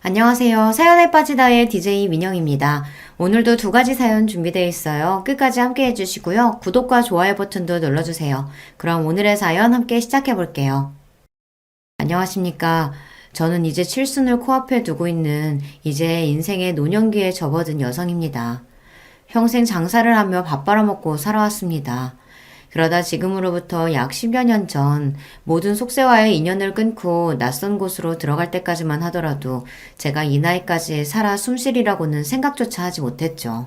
안녕하세요. 사연에 빠지다의 DJ 민영입니다. 오늘도 두 가지 사연 준비되어 있어요. 끝까지 함께 해주시고요. 구독과 좋아요 버튼도 눌러주세요. 그럼 오늘의 사연 함께 시작해 볼게요. 안녕하십니까. 저는 이제 칠순을 코앞에 두고 있는 이제 인생의 노년기에 접어든 여성입니다. 평생 장사를 하며 밥 벌어먹고 살아왔습니다. 그러다 지금으로부터 약 10여 년 전 모든 속세와의 인연을 끊고 낯선 곳으로 들어갈 때까지만 하더라도 제가 이 나이까지 살아 숨쉬리라고는 생각조차 하지 못했죠.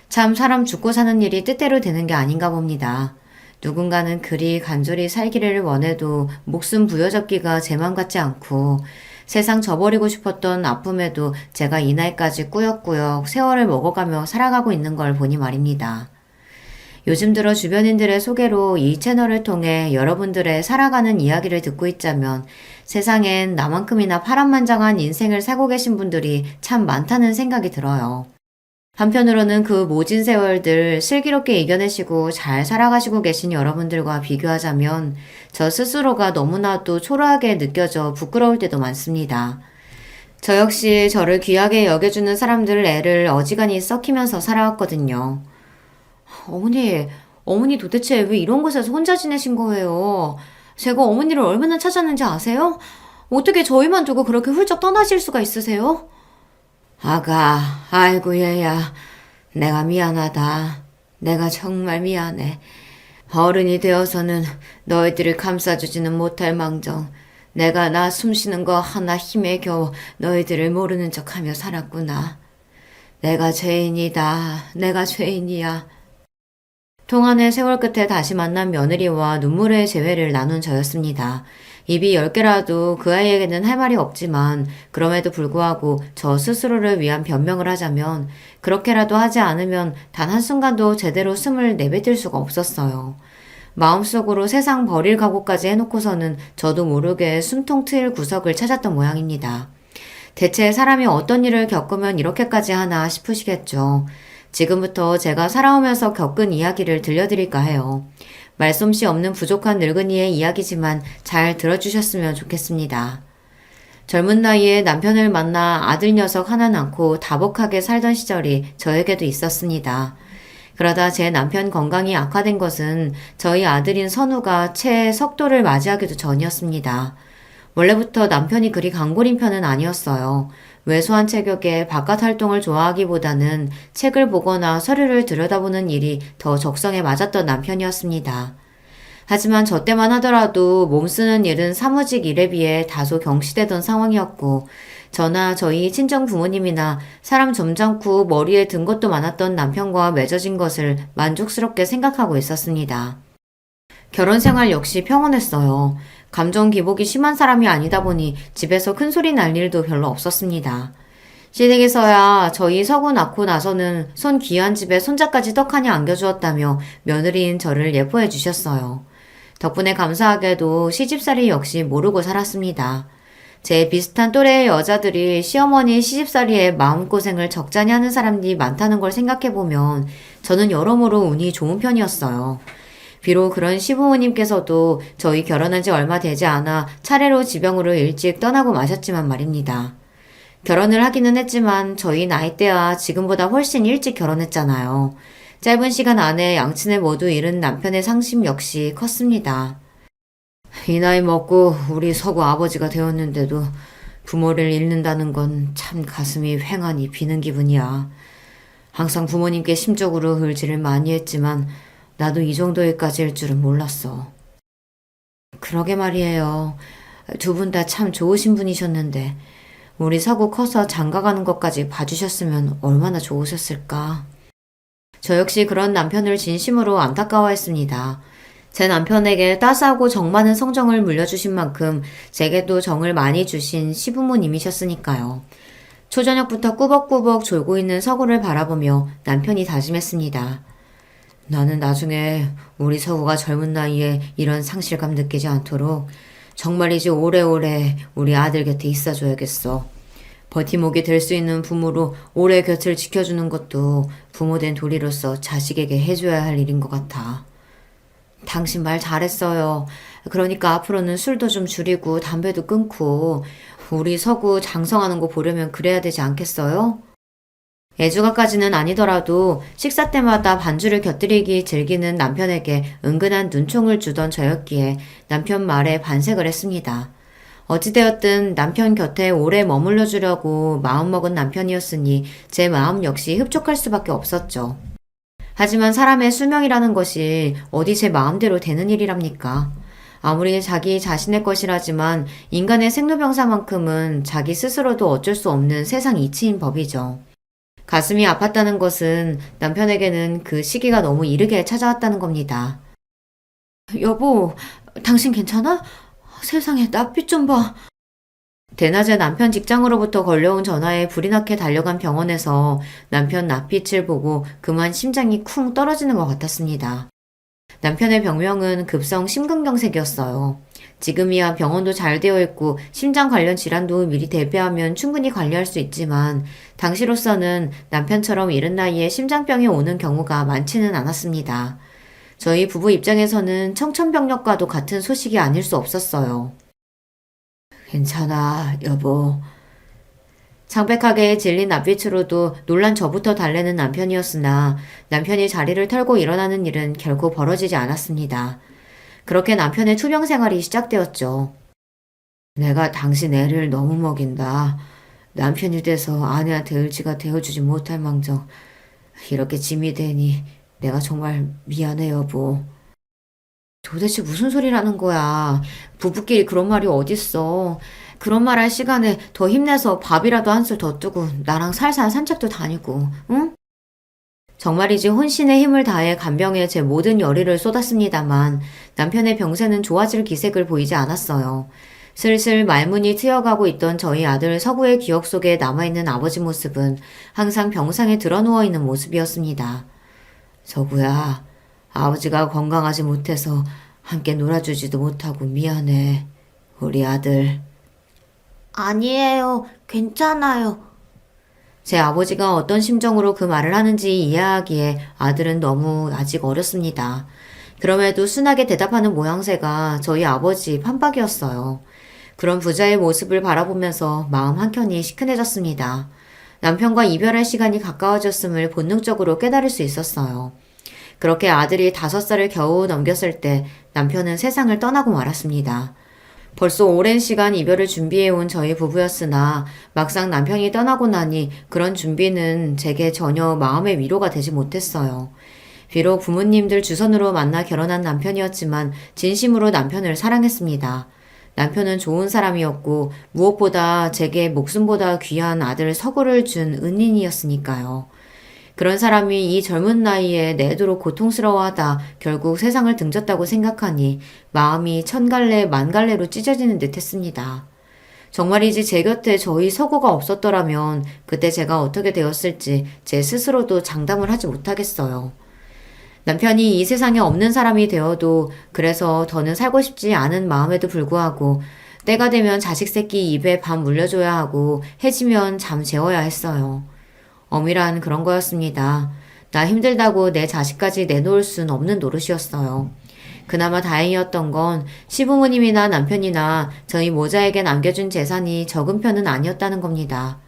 참 사람 죽고 사는 일이 뜻대로 되는 게 아닌가 봅니다. 누군가는 그리 간절히 살기를 원해도 목숨 부여잡기가 제 맘 같지 않고 세상 저버리고 싶었던 아픔에도 제가 이 나이까지 꾸역꾸역 세월을 먹어가며 살아가고 있는 걸 보니 말입니다. 요즘 들어 주변인들의 소개로 이 채널을 통해 여러분들의 살아가는 이야기를 듣고 있자면 세상엔 나만큼이나 파란만장한 인생을 살고 계신 분들이 참 많다는 생각이 들어요. 한편으로는 그 모진 세월들 슬기롭게 이겨내시고 잘 살아가시고 계신 여러분들과 비교하자면 저 스스로가 너무나도 초라하게 느껴져 부끄러울 때도 많습니다. 저 역시 저를 귀하게 여겨주는 사람들 애를 어지간히 썩히면서 살아왔거든요. 어머니 도대체 왜 이런 곳에서 혼자 지내신 거예요? 제가 어머니를 얼마나 찾았는지 아세요? 어떻게 저희만 두고 그렇게 훌쩍 떠나실 수가 있으세요? 아가, 아이고 얘야, 내가 미안하다. 내가 정말 미안해. 어른이 되어서는 너희들을 감싸주지는 못할 망정 내가 나 숨쉬는 거 하나 힘에 겨워 너희들을 모르는 척하며 살았구나. 내가 죄인이다. 내가 죄인이야. 동안의 세월 끝에 다시 만난 며느리와 눈물의 재회를 나눈 저였습니다. 입이 10개라도 그 아이에게는 할 말이 없지만 그럼에도 불구하고 저 스스로를 위한 변명을 하자면 그렇게라도 하지 않으면 단 한순간도 제대로 숨을 내뱉을 수가 없었어요. 마음속으로 세상 버릴 각오까지 해놓고서는 저도 모르게 숨통 트일 구석을 찾았던 모양입니다. 대체 사람이 어떤 일을 겪으면 이렇게까지 하나 싶으시겠죠. 지금부터 제가 살아오면서 겪은 이야기를 들려드릴까 해요. 말솜씨 없는 부족한 늙은이의 이야기지만 잘 들어주셨으면 좋겠습니다. 젊은 나이에 남편을 만나 아들 녀석 하나 낳고 다복하게 살던 시절이 저에게도 있었습니다. 그러다 제 남편 건강이 악화된 것은 저희 아들인 선우가 채 석도를 맞이하기도 전이었습니다. 원래부터 남편이 그리 강골인 편은 아니었어요. 왜소한 체격에 바깥 활동을 좋아하기보다는 책을 보거나 서류를 들여다보는 일이 더 적성에 맞았던 남편이었습니다. 하지만 저 때만 하더라도 몸 쓰는 일은 사무직 일에 비해 다소 경시되던 상황이었고 저나 저희 친정 부모님이나 사람 점잖고 머리에 든 것도 많았던 남편과 맺어진 것을 만족스럽게 생각하고 있었습니다. 결혼 생활 역시 평온했어요. 감정 기복이 심한 사람이 아니다 보니 집에서 큰 소리 날 일도 별로 없었습니다. 시댁에서야 저희 서구 낳고 나서는 손 귀한 집에 손자까지 떡하니 안겨주었다며 며느리인 저를 예뻐해 주셨어요. 덕분에 감사하게도 시집살이 역시 모르고 살았습니다. 제 비슷한 또래의 여자들이 시어머니 시집살이에 마음고생을 적잖이 하는 사람들이 많다는 걸 생각해보면 저는 여러모로 운이 좋은 편이었어요. 비록 그런 시부모님께서도 저희 결혼한 지 얼마 되지 않아 차례로 지병으로 일찍 떠나고 마셨지만 말입니다. 결혼을 하기는 했지만 저희 나이대와 지금보다 훨씬 일찍 결혼했잖아요. 짧은 시간 안에 양친을 모두 잃은 남편의 상심 역시 컸습니다. 이 나이 먹고 우리 서구 아버지가 되었는데도 부모를 잃는다는 건 참 가슴이 휑하니 비는 기분이야. 항상 부모님께 심적으로 의지를 많이 했지만 나도 이 정도까지일 줄은 몰랐어. 그러게 말이에요. 두 분 다 참 좋으신 분이셨는데 우리 서구 커서 장가가는 것까지 봐주셨으면 얼마나 좋으셨을까. 저 역시 그런 남편을 진심으로 안타까워했습니다. 제 남편에게 따스하고 정 많은 성정을 물려주신 만큼 제게도 정을 많이 주신 시부모님이셨으니까요. 초저녁부터 꾸벅꾸벅 졸고 있는 서구를 바라보며 남편이 다짐했습니다. 나는 나중에 우리 서구가 젊은 나이에 이런 상실감 느끼지 않도록 정말이지 오래오래 우리 아들 곁에 있어줘야겠어. 버팀목이 될 수 있는 부모로 오래 곁을 지켜주는 것도 부모된 도리로서 자식에게 해줘야 할 일인 것 같아. 당신 말 잘했어요. 그러니까 앞으로는 술도 좀 줄이고 담배도 끊고 우리 서구 장성하는 거 보려면 그래야 되지 않겠어요? 애주가까지는 아니더라도 식사 때마다 반주를 곁들이기 즐기는 남편에게 은근한 눈총을 주던 저였기에 남편 말에 반색을 했습니다. 어찌되었든 남편 곁에 오래 머물러 주려고 마음먹은 남편이었으니 제 마음 역시 흡족할 수밖에 없었죠. 하지만 사람의 수명이라는 것이 어디 제 마음대로 되는 일이랍니까? 아무리 자기 자신의 것이라지만 인간의 생로병사만큼은 자기 스스로도 어쩔 수 없는 세상 이치인 법이죠. 가슴이 아팠다는 것은 남편에게는 그 시기가 너무 이르게 찾아왔다는 겁니다. 여보, 당신 괜찮아? 세상에 낯빛 좀 봐. 대낮에 남편 직장으로부터 걸려온 전화에 불이 나게 달려간 병원에서 남편 낯빛을 보고 그만 심장이 쿵 떨어지는 것 같았습니다. 남편의 병명은 급성 심근경색이었어요. 지금이야 병원도 잘 되어 있고 심장 관련 질환도 미리 대비하면 충분히 관리할 수 있지만 당시로서는 남편처럼 이른 나이에 심장병이 오는 경우가 많지는 않았습니다. 저희 부부 입장에서는 청천벽력과도 같은 소식이 아닐 수 없었어요. 괜찮아, 여보. 창백하게 질린 낯빛으로도 놀란 저부터 달래는 남편이었으나 남편이 자리를 털고 일어나는 일은 결코 벌어지지 않았습니다. 그렇게 남편의 투병 생활이 시작되었죠. 내가 당신 애를 너무 먹인다. 남편이 돼서 아내한테 의지가 되어주지 못할 망정 이렇게 짐이 되니 내가 정말 미안해 여보. 도대체 무슨 소리라는 거야. 부부끼리 그런 말이 어딨어. 그런 말 할 시간에 더 힘내서 밥이라도 한술 더 뜨고 나랑 살살 산책도 다니고, 응? 정말이지 혼신의 힘을 다해 간병에 제 모든 열의를 쏟았습니다만 남편의 병세는 좋아질 기색을 보이지 않았어요. 슬슬 말문이 트여가고 있던 저희 아들 서구의 기억 속에 남아있는 아버지 모습은 항상 병상에 드러누워 있는 모습이었습니다. 서구야, 아버지가 건강하지 못해서 함께 놀아주지도 못하고 미안해. 우리 아들. 아니에요. 괜찮아요. 제 아버지가 어떤 심정으로 그 말을 하는지 이해하기에 아들은 너무 아직 어렸습니다. 그럼에도 순하게 대답하는 모양새가 저희 아버지 판박이었어요. 그런 부자의 모습을 바라보면서 마음 한켠이 시큰해졌습니다. 남편과 이별할 시간이 가까워졌음을 본능적으로 깨달을 수 있었어요. 그렇게 아들이 5살을 겨우 넘겼을 때 남편은 세상을 떠나고 말았습니다. 벌써 오랜 시간 이별을 준비해온 저희 부부였으나 막상 남편이 떠나고 나니 그런 준비는 제게 전혀 마음의 위로가 되지 못했어요. 비록 부모님들 주선으로 만나 결혼한 남편이었지만 진심으로 남편을 사랑했습니다. 남편은 좋은 사람이었고 무엇보다 제게 목숨보다 귀한 아들 서구를 준 은인이었으니까요. 그런 사람이 이 젊은 나이에 내도록 고통스러워하다 결국 세상을 등졌다고 생각하니 마음이 천갈래 만갈래로 찢어지는 듯 했습니다. 정말이지 제 곁에 저희 서구가 없었더라면 그때 제가 어떻게 되었을지 제 스스로도 장담을 하지 못하겠어요. 남편이 이 세상에 없는 사람이 되어도 그래서 더는 살고 싶지 않은 마음에도 불구하고 때가 되면 자식 새끼 입에 밥 물려줘야 하고 해지면 잠 재워야 했어요. 엄밀한 그런 거였습니다. 나 힘들다고 내 자식까지 내놓을 순 없는 노릇이었어요. 그나마 다행이었던 건 시부모님이나 남편이나 저희 모자에게 남겨준 재산이 적은 편은 아니었다는 겁니다.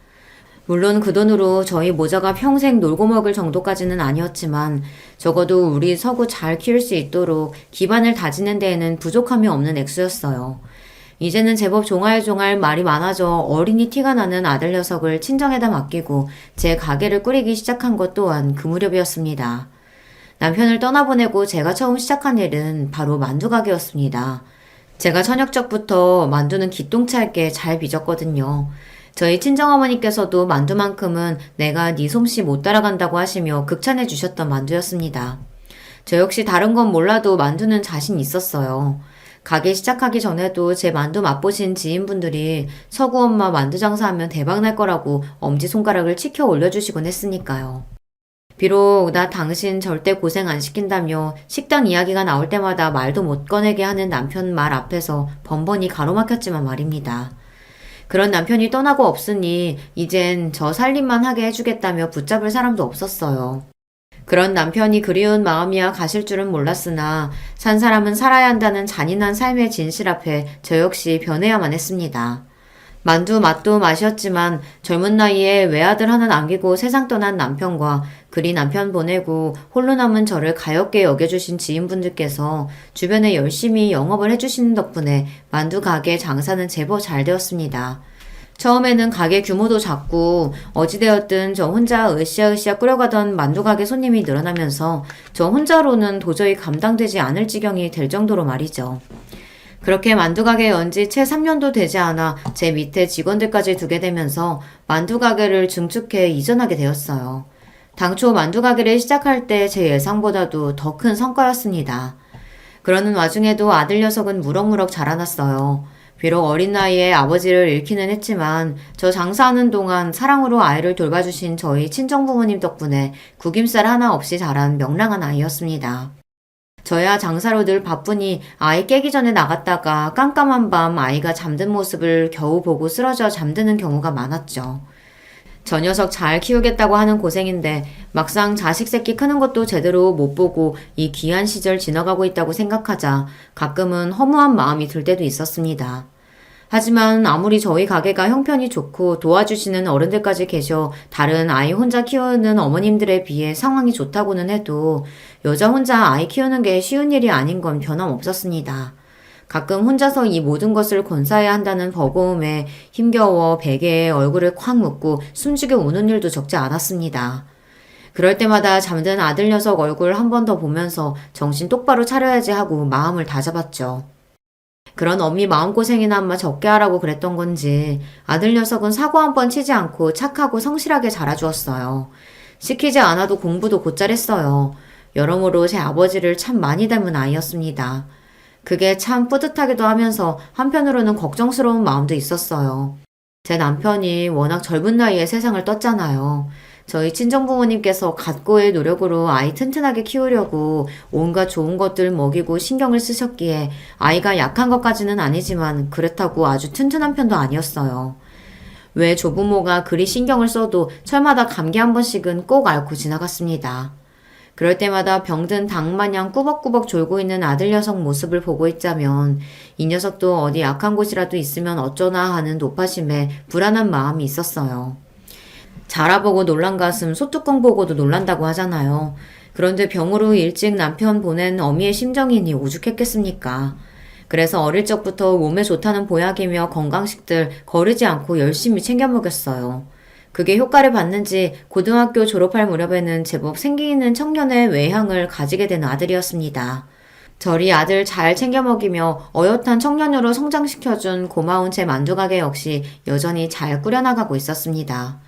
물론 그 돈으로 저희 모자가 평생 놀고 먹을 정도까지는 아니었지만 적어도 우리 서구 잘 키울 수 있도록 기반을 다지는 데에는 부족함이 없는 액수였어요. 이제는 제법 종알종알 말이 많아져 어린이 티가 나는 아들 녀석을 친정에다 맡기고 제 가게를 꾸리기 시작한 것 또한 그 무렵이었습니다. 남편을 떠나보내고 제가 처음 시작한 일은 바로 만두 가게였습니다. 제가 저녁적부터 만두는 기똥차게 잘 빚었거든요. 저희 친정어머니께서도 만두만큼은 내가 네 솜씨 못 따라간다고 하시며 극찬해 주셨던 만두였습니다. 저 역시 다른 건 몰라도 만두는 자신 있었어요. 가게 시작하기 전에도 제 만두 맛보신 지인분들이 서구 엄마 만두 장사하면 대박 날 거라고 엄지손가락을 치켜 올려주시곤 했으니까요. 비록 나 당신 절대 고생 안 시킨다며 식당 이야기가 나올 때마다 말도 못 꺼내게 하는 남편 말 앞에서 번번이 가로막혔지만 말입니다. 그런 남편이 떠나고 없으니 이젠 저 살림만 하게 해주겠다며 붙잡을 사람도 없었어요. 그런 남편이 그리운 마음이야 가실 줄은 몰랐으나 산 사람은 살아야 한다는 잔인한 삶의 진실 앞에 저 역시 변해야만 했습니다. 만두 맛도 맛이었지만 젊은 나이에 외아들 하나 남기고 세상 떠난 남편과 그리 남편 보내고 홀로 남은 저를 가엾게 여겨주신 지인분들께서 주변에 열심히 영업을 해주시는 덕분에 만두 가게 장사는 제법 잘 되었습니다. 처음에는 가게 규모도 작고 어찌되었든 저 혼자 으쌰으쌰 끓여가던 만두 가게 손님이 늘어나면서 저 혼자로는 도저히 감당되지 않을 지경이 될 정도로 말이죠. 그렇게 만두 가게 연 지 채 3년도 되지 않아 제 밑에 직원들까지 두게 되면서 만두 가게를 증축해 이전하게 되었어요. 당초 만두 가게를 시작할 때 제 예상보다도 더 큰 성과였습니다. 그러는 와중에도 아들 녀석은 무럭무럭 자라났어요. 비록 어린 나이에 아버지를 잃기는 했지만 저 장사하는 동안 사랑으로 아이를 돌봐주신 저희 친정부모님 덕분에 구김살 하나 없이 자란 명랑한 아이였습니다. 저야 장사로 늘 바쁘니 아이 깨기 전에 나갔다가 깜깜한 밤 아이가 잠든 모습을 겨우 보고 쓰러져 잠드는 경우가 많았죠. 저 녀석 잘 키우겠다고 하는 고생인데 막상 자식 새끼 크는 것도 제대로 못 보고 이 귀한 시절 지나가고 있다고 생각하자 가끔은 허무한 마음이 들 때도 있었습니다. 하지만 아무리 저희 가게가 형편이 좋고 도와주시는 어른들까지 계셔 다른 아이 혼자 키우는 어머님들에 비해 상황이 좋다고는 해도 여자 혼자 아이 키우는 게 쉬운 일이 아닌 건 변함없었습니다. 가끔 혼자서 이 모든 것을 건사해야 한다는 버거움에 힘겨워 베개에 얼굴을 콱 묻고 숨죽여 우는 일도 적지 않았습니다. 그럴 때마다 잠든 아들 녀석 얼굴 한 번 더 보면서 정신 똑바로 차려야지 하고 마음을 다잡았죠. 그런 엄미 마음고생이나마 적게 하라고 그랬던 건지 아들 녀석은 사고 한 번 치지 않고 착하고 성실하게 자라주었어요. 시키지 않아도 공부도 곧잘 했어요. 여러모로 제 아버지를 참 많이 닮은 아이였습니다. 그게 참 뿌듯하기도 하면서 한편으로는 걱정스러운 마음도 있었어요. 제 남편이 워낙 젊은 나이에 세상을 떴잖아요. 저희 친정부모님께서 갖고의 노력으로 아이 튼튼하게 키우려고 온갖 좋은 것들 먹이고 신경을 쓰셨기에 아이가 약한 것까지는 아니지만 그렇다고 아주 튼튼한 편도 아니었어요. 왜 조부모가 그리 신경을 써도 철마다 감기 한 번씩은 꼭 앓고 지나갔습니다. 그럴 때마다 병든 닭 마냥 꾸벅꾸벅 졸고 있는 아들 녀석 모습을 보고 있자면 이 녀석도 어디 약한 곳이라도 있으면 어쩌나 하는 노파심에 불안한 마음이 있었어요. 자라보고 놀란 가슴 소뚜껑 보고도 놀란다고 하잖아요. 그런데 병으로 일찍 남편 보낸 어미의 심정이니 오죽했겠습니까? 그래서 어릴 적부터 몸에 좋다는 보약이며 건강식들 거르지 않고 열심히 챙겨 먹였어요. 그게 효과를 봤는지 고등학교 졸업할 무렵에는 제법 생기 있는 청년의 외향을 가지게 된 아들이었습니다. 저리 아들 잘 챙겨 먹이며 어엿한 청년으로 성장시켜준 고마운 제 만두가게 역시 여전히 잘 꾸려나가고 있었습니다.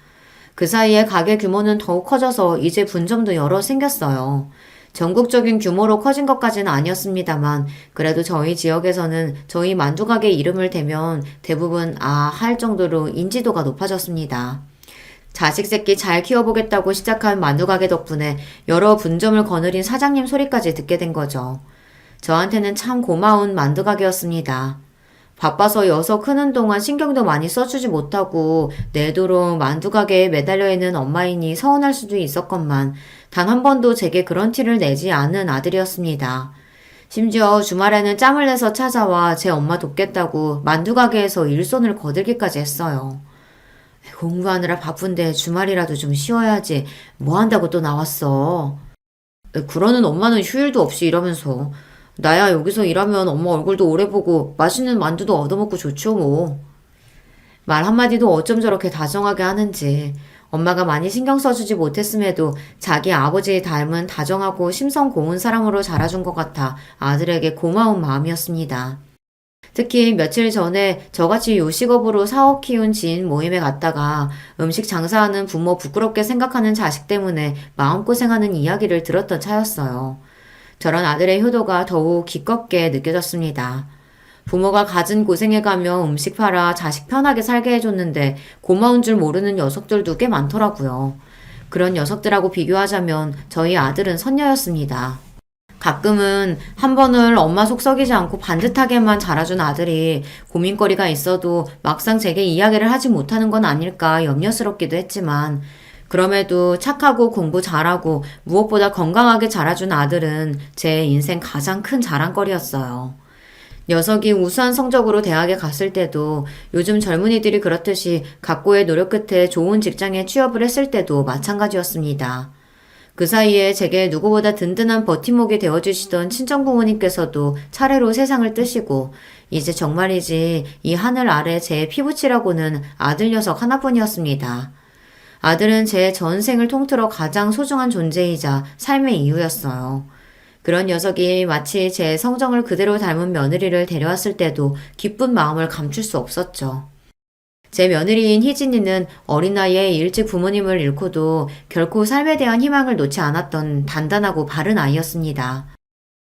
그 사이에 가게 규모는 더욱 커져서 이제 분점도 여러 생겼어요. 전국적인 규모로 커진 것까지는 아니었습니다만 그래도 저희 지역에서는 저희 만두가게 이름을 대면 대부분 할 정도로 인지도가 높아졌습니다. 자식 새끼 잘 키워보겠다고 시작한 만두가게 덕분에 여러 분점을 거느린 사장님 소리까지 듣게 된 거죠. 저한테는 참 고마운 만두가게였습니다. 바빠서 여서 크는 동안 신경도 많이 써주지 못하고 내도록 만두가게에 매달려 있는 엄마이니 서운할 수도 있었건만 단 한 번도 제게 그런 티를 내지 않은 아들이었습니다. 심지어 주말에는 짬을 내서 찾아와 제 엄마 돕겠다고 만두가게에서 일손을 거들기까지 했어요. 공부하느라 바쁜데 주말이라도 좀 쉬어야지 뭐 한다고 또 나왔어. 그러는 엄마는 휴일도 없이 일하면서 나야 여기서 일하면 엄마 얼굴도 오래 보고 맛있는 만두도 얻어먹고 좋죠 뭐. 말 한마디도 어쩜 저렇게 다정하게 하는지. 엄마가 많이 신경 써주지 못했음에도 자기 아버지 닮은 다정하고 심성 고운 사람으로 자라준 것 같아 아들에게 고마운 마음이었습니다. 특히 며칠 전에 저같이 요식업으로 사업 키운 지인 모임에 갔다가 음식 장사하는 부모 부끄럽게 생각하는 자식 때문에 마음고생하는 이야기를 들었던 차였어요. 저런 아들의 효도가 더욱 기껍게 느껴졌습니다. 부모가 갖은 고생해가며 음식 팔아 자식 편하게 살게 해줬는데 고마운 줄 모르는 녀석들도 꽤 많더라고요. 그런 녀석들하고 비교하자면 저희 아들은 선녀였습니다. 가끔은 한 번을 엄마 속 썩이지 않고 반듯하게만 자라준 아들이 고민거리가 있어도 막상 제게 이야기를 하지 못하는 건 아닐까 염려스럽기도 했지만 그럼에도 착하고 공부 잘하고 무엇보다 건강하게 자라준 아들은 제 인생 가장 큰 자랑거리였어요. 녀석이 우수한 성적으로 대학에 갔을 때도 요즘 젊은이들이 그렇듯이 각고의 노력 끝에 좋은 직장에 취업을 했을 때도 마찬가지였습니다. 그 사이에 제게 누구보다 든든한 버팀목이 되어주시던 친정부모님께서도 차례로 세상을 뜨시고 이제 정말이지 이 하늘 아래 제 피부치라고는 아들 녀석 하나뿐이었습니다. 아들은 제 전생을 통틀어 가장 소중한 존재이자 삶의 이유였어요. 그런 녀석이 마치 제 성정을 그대로 닮은 며느리를 데려왔을 때도 기쁜 마음을 감출 수 없었죠. 제 며느리인 희진이는 어린 나이에 일찍 부모님을 잃고도 결코 삶에 대한 희망을 놓지 않았던 단단하고 바른 아이였습니다.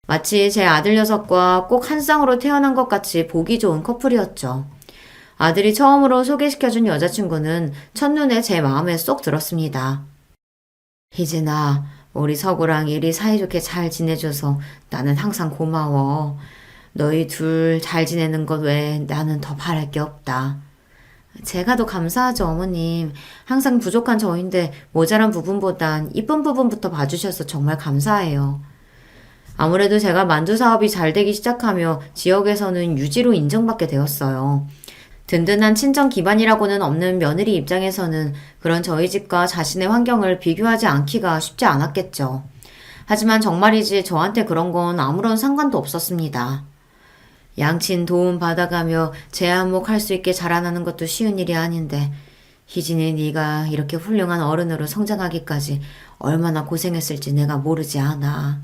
마치 제 아들 녀석과 꼭 한 쌍으로 태어난 것 같이 보기 좋은 커플이었죠. 아들이 처음으로 소개시켜준 여자친구는 첫눈에 제 마음에 쏙 들었습니다. 희진아, 우리 서구랑 일이 사이좋게 잘 지내줘서 나는 항상 고마워. 너희 둘 잘 지내는 것 외에 나는 더 바랄 게 없다. 제가 더 감사하죠, 어머님. 항상 부족한 저인데 모자란 부분보단 이쁜 부분부터 봐주셔서 정말 감사해요. 아무래도 제가 만두 사업이 잘 되기 시작하며 지역에서는 유지로 인정받게 되었어요. 든든한 친정 기반이라고는 없는 며느리 입장에서는 그런 저희 집과 자신의 환경을 비교하지 않기가 쉽지 않았겠죠. 하지만 정말이지 저한테 그런 건 아무런 상관도 없었습니다. 양친 도움 받아가며 제 안목할 수 있게 자라나는 것도 쉬운 일이 아닌데 희진이 네가 이렇게 훌륭한 어른으로 성장하기까지 얼마나 고생했을지 내가 모르지 않아.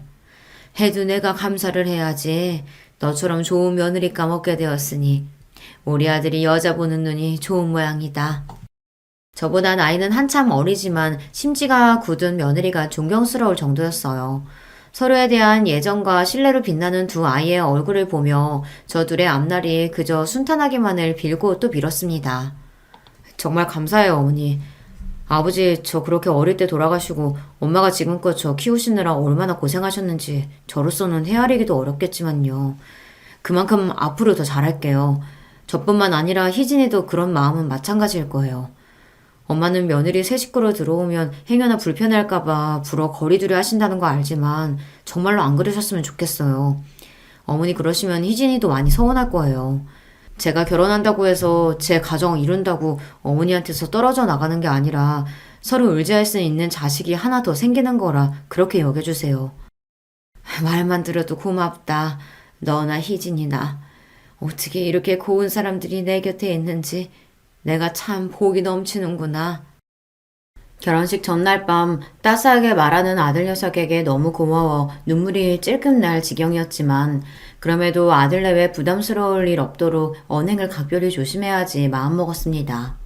해도 내가 감사를 해야지. 너처럼 좋은 며느리 까먹게 되었으니 우리 아들이 여자 보는 눈이 좋은 모양이다. 저보다 나이는 한참 어리지만 심지가 굳은 며느리가 존경스러울 정도였어요. 서로에 대한 예정과 신뢰로 빛나는 두 아이의 얼굴을 보며 저 둘의 앞날이 그저 순탄하기만을 빌고 또 빌었습니다. 정말 감사해요, 어머니. 아버지 저 그렇게 어릴 때 돌아가시고 엄마가 지금껏 저 키우시느라 얼마나 고생하셨는지 저로서는 헤아리기도 어렵겠지만요. 그만큼 앞으로 더 잘할게요. 저뿐만 아니라 희진이도 그런 마음은 마찬가지일 거예요. 엄마는 며느리 새 식구로 들어오면 행여나 불편할까봐 불어 거리두리 하신다는 거 알지만 정말로 안 그러셨으면 좋겠어요. 어머니 그러시면 희진이도 많이 서운할 거예요. 제가 결혼한다고 해서 제 가정 이룬다고 어머니한테서 떨어져 나가는 게 아니라 서로 의지할 수 있는 자식이 하나 더 생기는 거라 그렇게 여겨주세요. 말만 들어도 고맙다. 너나 희진이나. 어떻게 이렇게 고운 사람들이 내 곁에 있는지 내가 참 복이 넘치는구나. 결혼식 전날 밤 따스하게 말하는 아들 녀석에게 너무 고마워 눈물이 찔끔 날 지경이었지만 그럼에도 아들 내외 부담스러울 일 없도록 언행을 각별히 조심해야지 마음먹었습니다.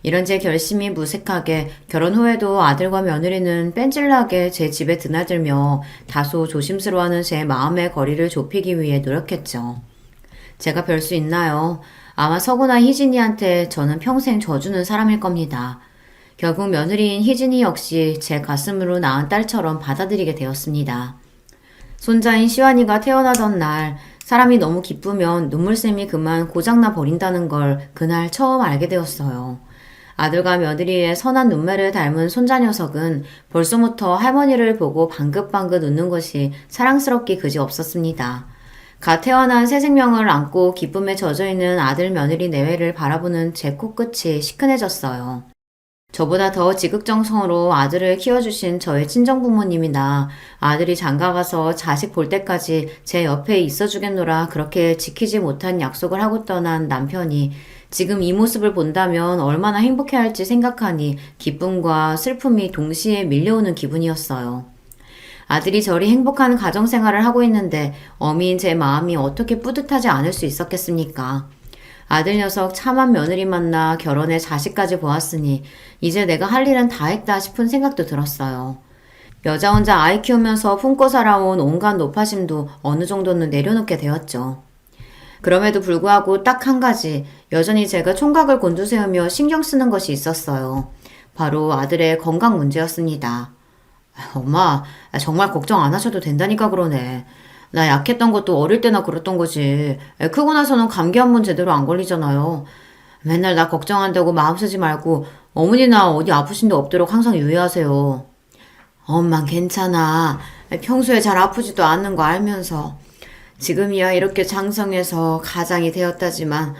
이런 제 결심이 무색하게 결혼 후에도 아들과 며느리는 뺀질나게 제 집에 드나들며 다소 조심스러워하는 제 마음의 거리를 좁히기 위해 노력했죠. 제가 별 수 있나요? 아마 서구나 희진이한테 저는 평생 져주는 사람일 겁니다. 결국 며느리인 희진이 역시 제 가슴으로 낳은 딸처럼 받아들이게 되었습니다. 손자인 시완이가 태어나던 날 사람이 너무 기쁘면 눈물샘이 그만 고장나 버린다는 걸 그날 처음 알게 되었어요. 아들과 며느리의 선한 눈매를 닮은 손자 녀석은 벌써부터 할머니를 보고 방긋방긋 웃는 것이 사랑스럽기 그지 없었습니다. 갓 태어난 새 생명을 안고 기쁨에 젖어있는 아들 며느리 내외를 바라보는 제 코끝이 시큰해졌어요. 저보다 더 지극정성으로 아들을 키워주신 저의 친정부모님이나 아들이 장가가서 자식 볼 때까지 제 옆에 있어주겠노라 그렇게 지키지 못한 약속을 하고 떠난 남편이 지금 이 모습을 본다면 얼마나 행복해할지 생각하니 기쁨과 슬픔이 동시에 밀려오는 기분이었어요. 아들이 저리 행복한 가정생활을 하고 있는데 어미인 제 마음이 어떻게 뿌듯하지 않을 수 있었겠습니까? 아들 녀석 참한 며느리 만나 결혼해 자식까지 보았으니 이제 내가 할 일은 다 했다 싶은 생각도 들었어요. 여자 혼자 아이 키우면서 품고 살아온 온갖 노파심도 어느 정도는 내려놓게 되었죠. 그럼에도 불구하고 딱 한 가지 여전히 제가 총각을 곤두세우며 신경 쓰는 것이 있었어요. 바로 아들의 건강 문제였습니다. 엄마, 정말 걱정 안 하셔도 된다니까 그러네. 나 약했던 것도 어릴 때나 그랬던 거지. 크고 나서는 감기 한 번 제대로 안 걸리잖아요. 맨날 나 걱정한다고 마음 쓰지 말고 어머니나 어디 아프신 데 없도록 항상 유의하세요. 엄만 괜찮아. 평소에 잘 아프지도 않는 거 알면서. 지금이야 이렇게 장성해서 가장이 되었다지만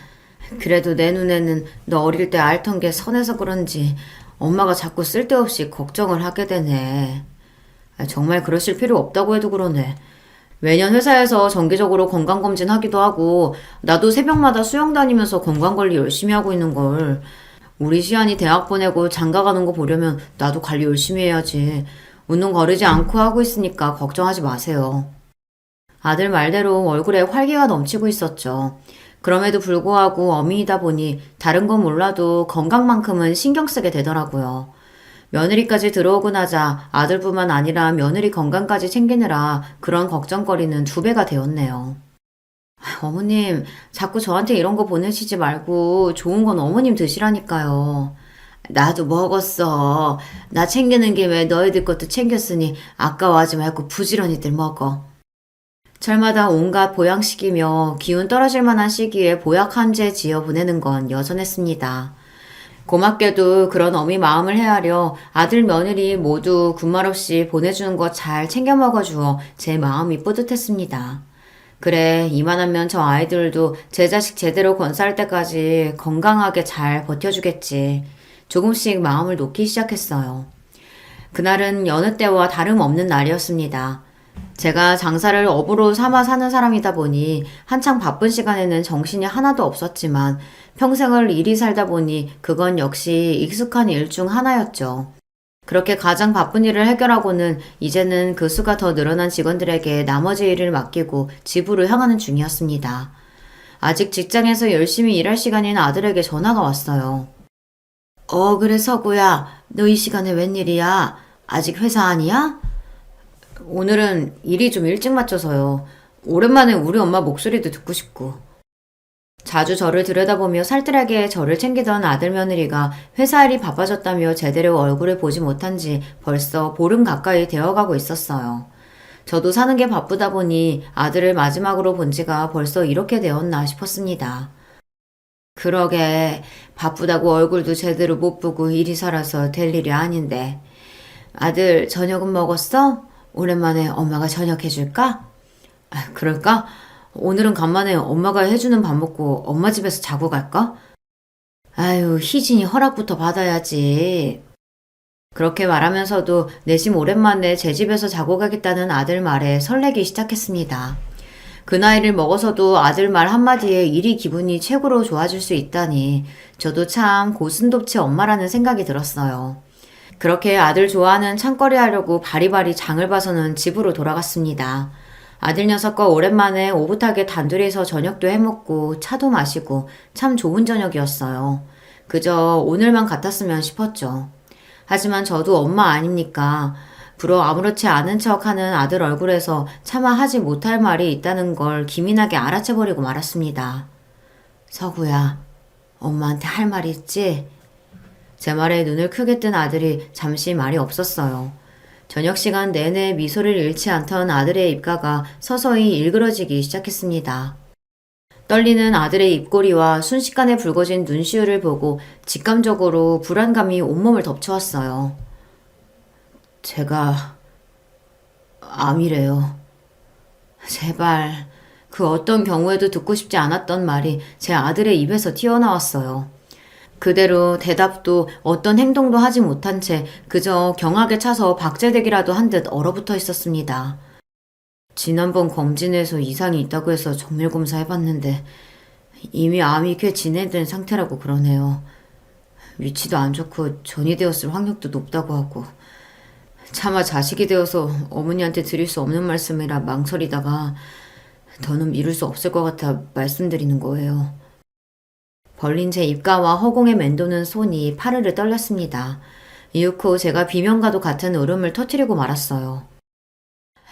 그래도 내 눈에는 너 어릴 때 앓던 게 선해서 그런지 엄마가 자꾸 쓸데없이 걱정을 하게 되네. 정말 그러실 필요 없다고 해도 그러네. 매년 회사에서 정기적으로 건강검진 하기도 하고 나도 새벽마다 수영 다니면서 건강관리 열심히 하고 있는 걸. 우리 시안이 대학 보내고 장가 가는 거 보려면 나도 관리 열심히 해야지. 운동 거르지 않고 하고 있으니까 걱정하지 마세요. 아들 말대로 얼굴에 활기가 넘치고 있었죠. 그럼에도 불구하고 어미이다 보니 다른 건 몰라도 건강만큼은 신경 쓰게 되더라고요. 며느리까지 들어오고 나자 아들뿐만 아니라 며느리 건강까지 챙기느라 그런 걱정거리는 2배가 되었네요. 어머님, 자꾸 저한테 이런 거 보내시지 말고 좋은 건 어머님 드시라니까요. 나도 먹었어. 나 챙기는 김에 너희들 것도 챙겼으니 아까워하지 말고 부지런히들 먹어. 철마다 온갖 보양식이며 기운 떨어질 만한 시기에 보약 한 제 지어 보내는 건 여전했습니다. 고맙게도 그런 어미 마음을 헤아려 아들 며느리 모두 군말 없이 보내주는 것 잘 챙겨 먹어주어 제 마음이 뿌듯했습니다. 그래, 이만하면 저 아이들도 제 자식 제대로 건사할 때까지 건강하게 잘 버텨주겠지. 조금씩 마음을 놓기 시작했어요. 그날은 여느 때와 다름없는 날이었습니다. 제가 장사를 업으로 삼아 사는 사람이다 보니 한창 바쁜 시간에는 정신이 하나도 없었지만 평생을 일이 살다 보니 그건 역시 익숙한 일 중 하나였죠. 그렇게 가장 바쁜 일을 해결하고는 이제는 그 수가 더 늘어난 직원들에게 나머지 일을 맡기고 집으로 향하는 중이었습니다. 아직 직장에서 열심히 일할 시간인 아들에게 전화가 왔어요. 그래 서구야. 너 이 시간에 웬일이야? 아직 회사 아니야? 오늘은 일이 좀 일찍 마쳐서요. 오랜만에 우리 엄마 목소리도 듣고 싶고. 자주 저를 들여다보며 살뜰하게 저를 챙기던 아들 며느리가 회사 일이 바빠졌다며 제대로 얼굴을 보지 못한 지 벌써 보름 가까이 되어가고 있었어요. 저도 사는 게 바쁘다 보니 아들을 마지막으로 본 지가 벌써 이렇게 되었나 싶었습니다. 그러게 바쁘다고 얼굴도 제대로 못 보고 일이 살아서 될 일이 아닌데. 아들 저녁은 먹었어? 오랜만에 엄마가 저녁 해줄까? 그럴까? 오늘은 간만에 엄마가 해주는 밥 먹고 엄마 집에서 자고 갈까? 아유, 희진이 허락부터 받아야지. 그렇게 말하면서도 내심 오랜만에 제 집에서 자고 가겠다는 아들 말에 설레기 시작했습니다. 그 나이를 먹어서도 아들 말 한마디에 일이 기분이 최고로 좋아질 수 있다니 저도 참 고슴도치 엄마라는 생각이 들었어요. 그렇게 아들 좋아하는 창거리 하려고 바리바리 장을 봐서는 집으로 돌아갔습니다. 아들 녀석과 오랜만에 오붓하게 단둘이서 저녁도 해먹고 차도 마시고 참 좋은 저녁이었어요. 그저 오늘만 같았으면 싶었죠. 하지만 저도 엄마 아닙니까? 불어 아무렇지 않은 척하는 아들 얼굴에서 차마 하지 못할 말이 있다는 걸 기민하게 알아채버리고 말았습니다. 서구야, 엄마한테 할 말 있지? 제 말에 눈을 크게 뜬 아들이 잠시 말이 없었어요. 저녁 시간 내내 미소를 잃지 않던 아들의 입가가 서서히 일그러지기 시작했습니다. 떨리는 아들의 입꼬리와 순식간에 붉어진 눈시울을 보고 직감적으로 불안감이 온몸을 덮쳐왔어요. 제가 암이래요. 제발 그 어떤 경우에도 듣고 싶지 않았던 말이 제 아들의 입에서 튀어나왔어요. 그대로 대답도 어떤 행동도 하지 못한 채 그저 경악에 차서 박제되기라도 한 듯 얼어붙어 있었습니다. 지난번 검진에서 이상이 있다고 해서 정밀검사 해봤는데 이미 암이 꽤 진행된 상태라고 그러네요. 위치도 안 좋고 전이 되었을 확률도 높다고 하고 차마 자식이 되어서 어머니한테 드릴 수 없는 말씀이라 망설이다가 더는 미룰 수 없을 것 같아 말씀드리는 거예요. 벌린 제 입가와 허공에 맴도는 손이 파르르 떨렸습니다. 이윽고 제가 비명과도 같은 울음을 터뜨리고 말았어요.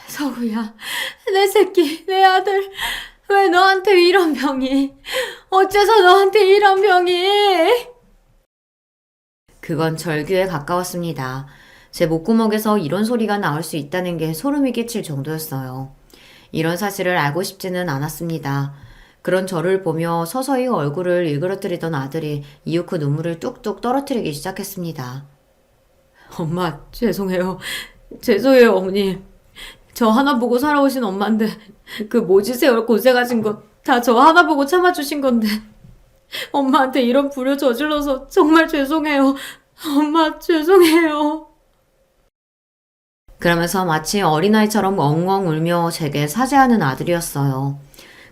서구야, 내 새끼, 내 아들, 왜 너한테 이런 병이? 어째서 너한테 이런 병이? 그건 절규에 가까웠습니다. 제 목구멍에서 이런 소리가 나올 수 있다는 게 소름이 끼칠 정도였어요. 이런 사실을 알고 싶지는 않았습니다. 그런 저를 보며 서서히 얼굴을 일그러뜨리던 아들이 이윽고 눈물을 뚝뚝 떨어뜨리기 시작했습니다. 엄마, 죄송해요. 죄송해요, 어머니. 저 하나 보고 살아오신 엄마인데 그 모지 세월 고생하신 거 다 저 하나 보고 참아주신 건데 엄마한테 이런 불효 저질러서 정말 죄송해요. 엄마, 죄송해요. 그러면서 마치 어린아이처럼 엉엉 울며 제게 사죄하는 아들이었어요.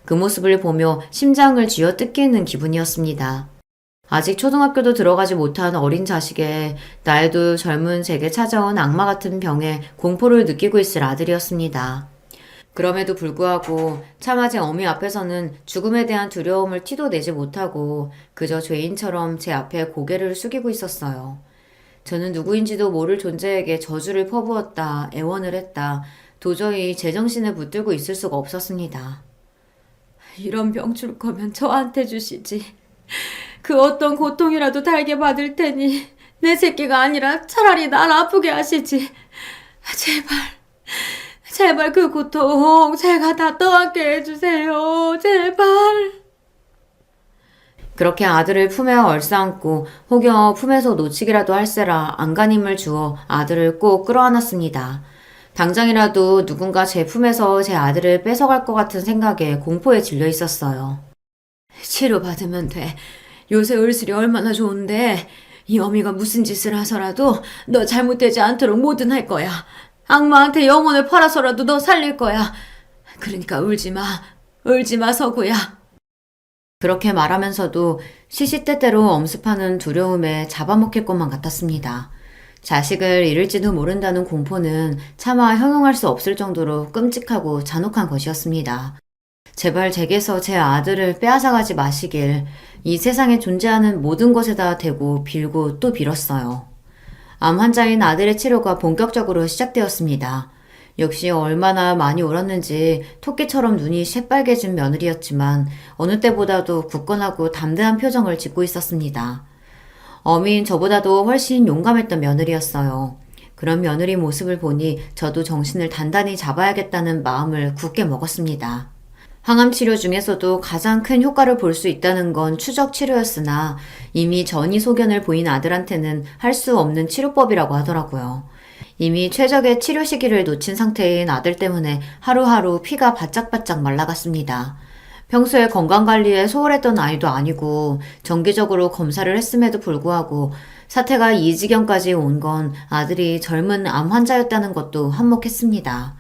그 모습을 보며 심장을 쥐어뜯기는 기분이었습니다. 아직 초등학교도 들어가지 못한 어린 자식의 나이도 젊은 제게 찾아온 악마 같은 병에 공포를 느끼고 있을 아들이었습니다. 그럼에도 불구하고 차마 제 어미 앞에서는 죽음에 대한 두려움을 티도 내지 못하고 그저 죄인처럼 제 앞에 고개를 숙이고 있었어요. 저는 누구인지도 모를 존재에게 저주를 퍼부었다, 애원을 했다. 도저히 제정신을 붙들고 있을 수가 없었습니다. 이런 병 줄 거면 저한테 주시지. 그 어떤 고통이라도 달게 받을 테니 내 새끼가 아니라 차라리 날 아프게 하시지. 제발, 제발 그 고통 제가 다 떠안게 해주세요. 제발. 그렇게 아들을 품에 얼싸안고 혹여 품에서 놓치기라도 할세라 안간힘을 주어 아들을 꼭 끌어안았습니다. 당장이라도 누군가 제 품에서 제 아들을 뺏어갈 것 같은 생각에 공포에 질려 있었어요. 치료받으면 돼. 요새 을술이 얼마나 좋은데 이 어미가 무슨 짓을 하서라도 너 잘못되지 않도록 뭐든 할 거야. 악마한테 영혼을 팔아서라도 너 살릴 거야. 그러니까 울지 마. 울지 마, 서구야. 그렇게 말하면서도 시시때때로 엄습하는 두려움에 잡아먹힐 것만 같았습니다. 자식을 잃을지도 모른다는 공포는 차마 형용할 수 없을 정도로 끔찍하고 잔혹한 것이었습니다. 제발 제게서 제 아들을 빼앗아가지 마시길 이 세상에 존재하는 모든 것에다 대고 빌고 또 빌었어요. 암 환자인 아들의 치료가 본격적으로 시작되었습니다. 역시 얼마나 많이 울었는지 토끼처럼 눈이 새빨개진 며느리였지만 어느 때보다도 굳건하고 담대한 표정을 짓고 있었습니다. 어미인 저보다도 훨씬 용감했던 며느리였어요. 그런 며느리 모습을 보니 저도 정신을 단단히 잡아야겠다는 마음을 굳게 먹었습니다. 항암 치료 중에서도 가장 큰 효과를 볼 수 있다는 건 추적 치료였으나 이미 전이 소견을 보인 아들한테는 할 수 없는 치료법이라고 하더라고요. 이미 최적의 치료 시기를 놓친 상태인 아들 때문에 하루하루 피가 바짝바짝 말라갔습니다. 평소에 건강관리에 소홀했던 아이도 아니고 정기적으로 검사를 했음에도 불구하고 사태가 이 지경까지 온 건 아들이 젊은 암 환자였다는 것도 한몫했습니다.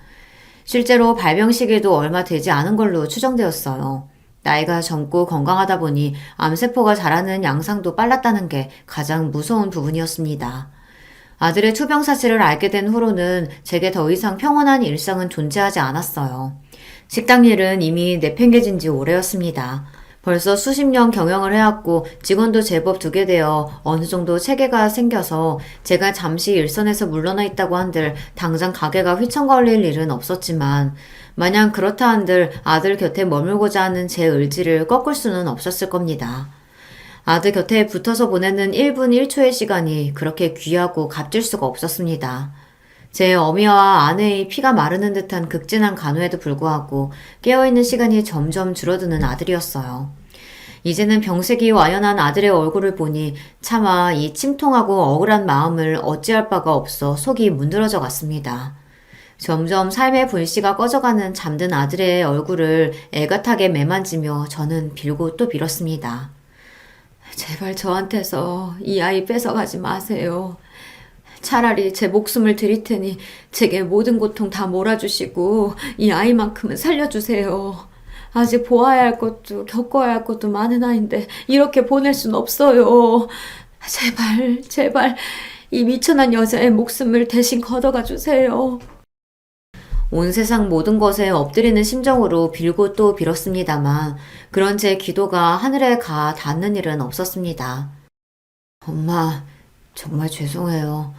실제로 발병 시기도 얼마 되지 않은 걸로 추정되었어요. 나이가 젊고 건강하다 보니 암세포가 자라는 양상도 빨랐다는 게 가장 무서운 부분이었습니다. 아들의 투병 사실을 알게 된 후로는 제게 더 이상 평온한 일상은 존재하지 않았어요. 식당 일은 이미 내팽개진 지 오래였습니다. 벌써 수십 년 경영을 해왔고 직원도 제법 두게 되어 어느 정도 체계가 생겨서 제가 잠시 일선에서 물러나 있다고 한들 당장 가게가 휘청거릴 일은 없었지만 마냥 그렇다 한들 아들 곁에 머물고자 하는 제 의지를 꺾을 수는 없었을 겁니다. 아들 곁에 붙어서 보내는 1분 1초의 시간이 그렇게 귀하고 값질 수가 없었습니다. 제 어미와 아내의 피가 마르는 듯한 극진한 간호에도 불구하고 깨어있는 시간이 점점 줄어드는 아들이었어요. 이제는 병색이 와연한 아들의 얼굴을 보니 차마 이 침통하고 억울한 마음을 어찌할 바가 없어 속이 문드러져 갔습니다. 점점 삶의 불씨가 꺼져가는 잠든 아들의 얼굴을 애같하게 매만지며 저는 빌고 또 빌었습니다. 제발 저한테서 이 아이 뺏어가지 마세요. 차라리 제 목숨을 드릴 테니 제게 모든 고통 다 몰아주시고 이 아이만큼은 살려주세요. 아직 보아야 할 것도 겪어야 할 것도 많은 아이인데 이렇게 보낼 순 없어요. 제발 제발 이 미천한 여자의 목숨을 대신 걷어가 주세요. 온 세상 모든 것에 엎드리는 심정으로 빌고 또 빌었습니다만 그런 제 기도가 하늘에 가 닿는 일은 없었습니다. 엄마, 정말 죄송해요.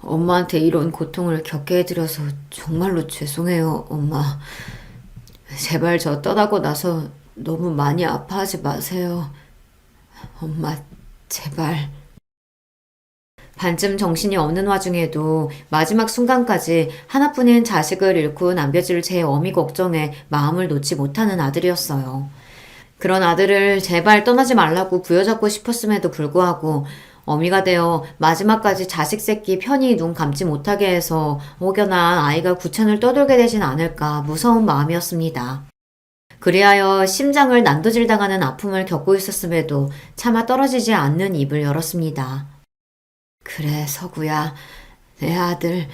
엄마한테 이런 고통을 겪게 해드려서 정말로 죄송해요, 엄마. 제발 저 떠나고 나서 너무 많이 아파하지 마세요. 엄마, 제발. 반쯤 정신이 없는 와중에도 마지막 순간까지 하나뿐인 자식을 잃고 남겨질 제 어미 걱정에 마음을 놓지 못하는 아들이었어요. 그런 아들을 제발 떠나지 말라고 부여잡고 싶었음에도 불구하고 어미가 되어 마지막까지 자식 새끼 편히 눈 감지 못하게 해서 혹여나 아이가 구천을 떠돌게 되진 않을까 무서운 마음이었습니다. 그리하여 심장을 난도질 당하는 아픔을 겪고 있었음에도 차마 떨어지지 않는 입을 열었습니다. 그래, 서구야. 내 아들.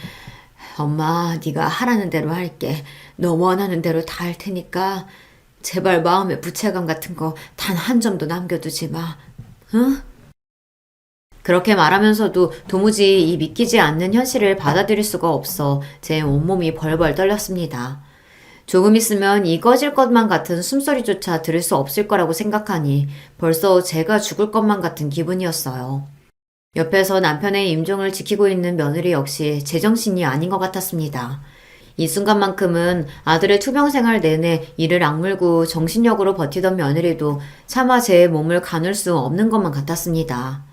엄마, 네가 하라는 대로 할게. 너 원하는 대로 다 할 테니까 제발 마음의 부채감 같은 거 단 한 점도 남겨두지 마. 응? 그렇게 말하면서도 도무지 이 믿기지 않는 현실을 받아들일 수가 없어 제 온몸이 벌벌 떨렸습니다. 조금 있으면 이 꺼질 것만 같은 숨소리조차 들을 수 없을 거라고 생각하니 벌써 제가 죽을 것만 같은 기분이었어요. 옆에서 남편의 임종을 지키고 있는 며느리 역시 제정신이 아닌 것 같았습니다. 이 순간만큼은 아들의 투병 생활 내내 이를 악물고 정신력으로 버티던 며느리도 차마 제 몸을 가눌 수 없는 것만 같았습니다.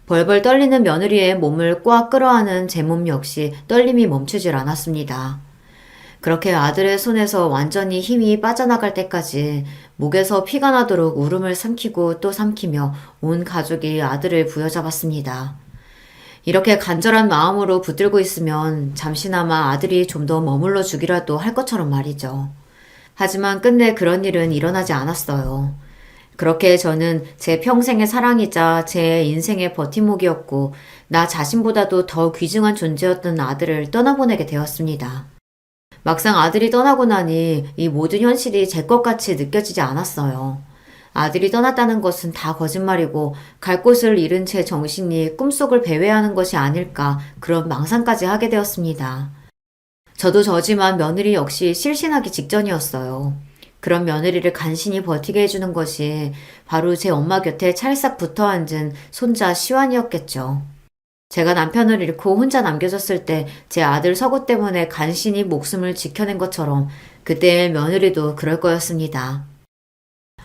벌벌 떨리는 며느리의 몸을 꽉 끌어안은 제 몸 역시 떨림이 멈추질 않았습니다. 그렇게 아들의 손에서 완전히 힘이 빠져나갈 때까지 목에서 피가 나도록 울음을 삼키고 또 삼키며 온 가족이 아들을 부여잡았습니다. 이렇게 간절한 마음으로 붙들고 있으면 잠시나마 아들이 좀 더 머물러 주기라도 할 것처럼 말이죠. 하지만 끝내 그런 일은 일어나지 않았어요. 그렇게 저는 제 평생의 사랑이자 제 인생의 버팀목이었고 나 자신보다도 더 귀중한 존재였던 아들을 떠나보내게 되었습니다. 막상 아들이 떠나고 나니 이 모든 현실이 제 것같이 느껴지지 않았어요. 아들이 떠났다는 것은 다 거짓말이고 갈 곳을 잃은 제 정신이 꿈속을 배회하는 것이 아닐까 그런 망상까지 하게 되었습니다. 저도 저지만 며느리 역시 실신하기 직전이었어요. 그런 며느리를 간신히 버티게 해주는 것이 바로 제 엄마 곁에 찰싹 붙어 앉은 손자 시완이었겠죠. 제가 남편을 잃고 혼자 남겨졌을 때 제 아들 서구 때문에 간신히 목숨을 지켜낸 것처럼 그때의 며느리도 그럴 거였습니다.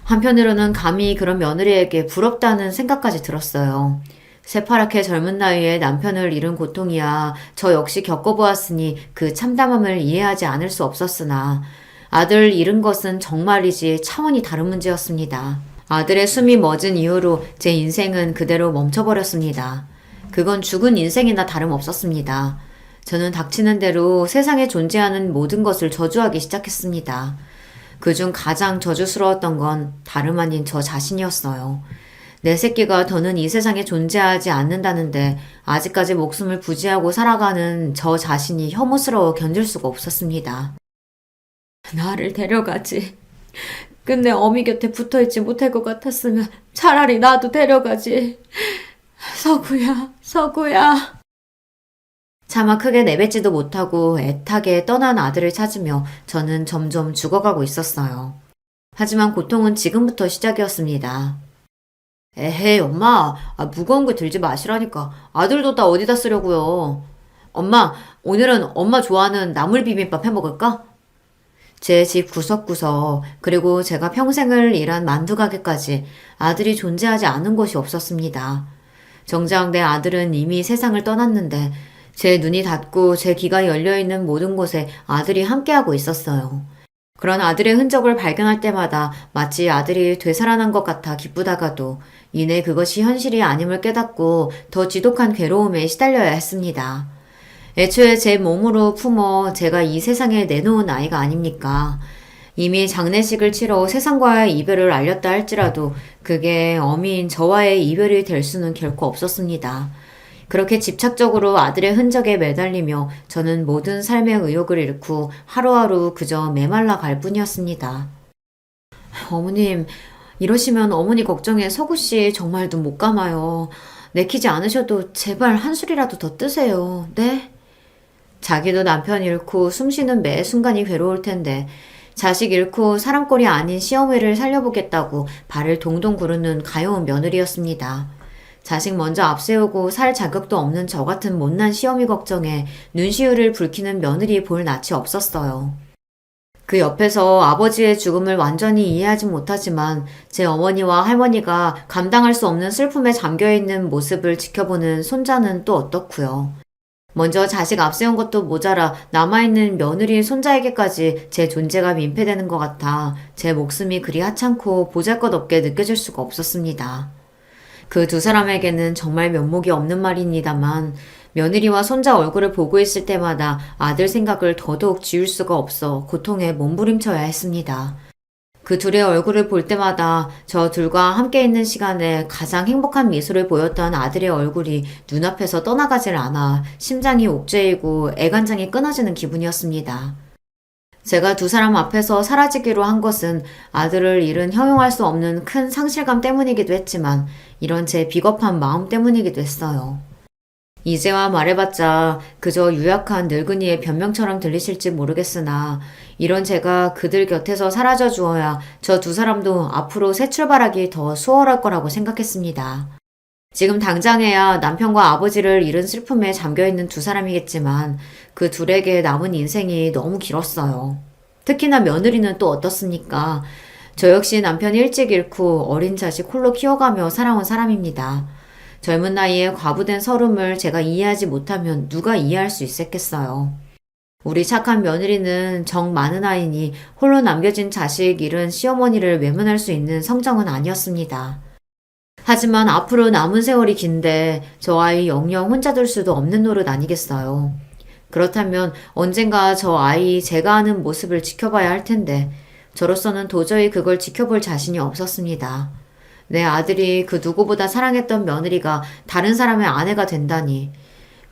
한편으로는 감히 그런 며느리에게 부럽다는 생각까지 들었어요. 새파랗게 젊은 나이에 남편을 잃은 고통이야 저 역시 겪어보았으니 그 참담함을 이해하지 않을 수 없었으나 아들 잃은 것은 정말이지 차원이 다른 문제였습니다. 아들의 숨이 멎은 이후로 제 인생은 그대로 멈춰버렸습니다. 그건 죽은 인생이나 다름없었습니다. 저는 닥치는 대로 세상에 존재하는 모든 것을 저주하기 시작했습니다. 그중 가장 저주스러웠던 건 다름 아닌 저 자신이었어요. 내 새끼가 더는 이 세상에 존재하지 않는다는데 아직까지 목숨을 부지하고 살아가는 저 자신이 혐오스러워 견딜 수가 없었습니다. 나를 데려가지. 끝내 어미 곁에 붙어있지 못할 것 같았으면 차라리 나도 데려가지. 서구야, 서구야. 차마 크게 내뱉지도 못하고 애타게 떠난 아들을 찾으며 저는 점점 죽어가고 있었어요. 하지만 고통은 지금부터 시작이었습니다. 에헤이, 엄마. 무거운 거 들지 마시라니까. 아들도 다 어디다 쓰려고요. 엄마, 오늘은 엄마 좋아하는 나물 비빔밥 해먹을까? 제 집 구석구석, 그리고 제가 평생을 일한 만두 가게까지 아들이 존재하지 않은 곳이 없었습니다. 정작 내 아들은 이미 세상을 떠났는데 제 눈이 닫고 제 귀가 열려있는 모든 곳에 아들이 함께하고 있었어요. 그런 아들의 흔적을 발견할 때마다 마치 아들이 되살아난 것 같아 기쁘다가도 이내 그것이 현실이 아님을 깨닫고 더 지독한 괴로움에 시달려야 했습니다. 애초에 제 몸으로 품어 제가 이 세상에 내놓은 아이가 아닙니까? 이미 장례식을 치러 세상과의 이별을 알렸다 할지라도 그게 어미인 저와의 이별이 될 수는 결코 없었습니다. 그렇게 집착적으로 아들의 흔적에 매달리며 저는 모든 삶의 의욕을 잃고 하루하루 그저 메말라 갈 뿐이었습니다. 어머님, 이러시면 어머니 걱정에 서구씨 정말 눈 못 감아요. 내키지 않으셔도 제발 한 술이라도 더 뜨세요. 네? 자기도 남편 잃고 숨쉬는 매 순간이 괴로울 텐데 자식 잃고 사람꼴이 아닌 시어머니를 살려보겠다고 발을 동동 구르는 가여운 며느리였습니다. 자식 먼저 앞세우고 살 자격도 없는 저 같은 못난 시어미 걱정에 눈시울을 붉히는 며느리 볼 낯이 없었어요. 그 옆에서 아버지의 죽음을 완전히 이해하지 못하지만 제 어머니와 할머니가 감당할 수 없는 슬픔에 잠겨있는 모습을 지켜보는 손자는 또 어떻고요. 먼저 자식 앞세운 것도 모자라 남아있는 며느리 손자에게까지 제 존재가 민폐되는 것 같아 제 목숨이 그리 하찮고 보잘것없게 느껴질 수가 없었습니다. 그 두 사람에게는 정말 면목이 없는 말입니다만 며느리와 손자 얼굴을 보고 있을 때마다 아들 생각을 더더욱 지울 수가 없어 고통에 몸부림쳐야 했습니다. 그 둘의 얼굴을 볼 때마다 저 둘과 함께 있는 시간에 가장 행복한 미소를 보였던 아들의 얼굴이 눈앞에서 떠나가질 않아 심장이 옥죄이고 애간장이 끊어지는 기분이었습니다. 제가 두 사람 앞에서 사라지기로 한 것은 아들을 잃은 형용할 수 없는 큰 상실감 때문이기도 했지만 이런 제 비겁한 마음 때문이기도 했어요. 이제와 말해봤자 그저 유약한 늙은이의 변명처럼 들리실지 모르겠으나 이런 제가 그들 곁에서 사라져 주어야 저 두 사람도 앞으로 새 출발하기 더 수월할 거라고 생각했습니다. 지금 당장에야 남편과 아버지를 잃은 슬픔에 잠겨있는 두 사람이겠지만 그 둘에게 남은 인생이 너무 길었어요. 특히나 며느리는 또 어떻습니까? 저 역시 남편 일찍 잃고 어린 자식 홀로 키워가며 살아온 사람입니다. 젊은 나이에 과부된 서름을 제가 이해하지 못하면 누가 이해할 수 있었겠어요. 우리 착한 며느리는 정 많은 아이니 홀로 남겨진 자식 잃은 시어머니를 외면할 수 있는 성정은 아니었습니다. 하지만 앞으로 남은 세월이 긴데 저 아이 영영 혼자 둘 수도 없는 노릇 아니겠어요. 그렇다면 언젠가 저 아이 제가 하는 모습을 지켜봐야 할 텐데 저로서는 도저히 그걸 지켜볼 자신이 없었습니다. 내 아들이 그 누구보다 사랑했던 며느리가 다른 사람의 아내가 된다니.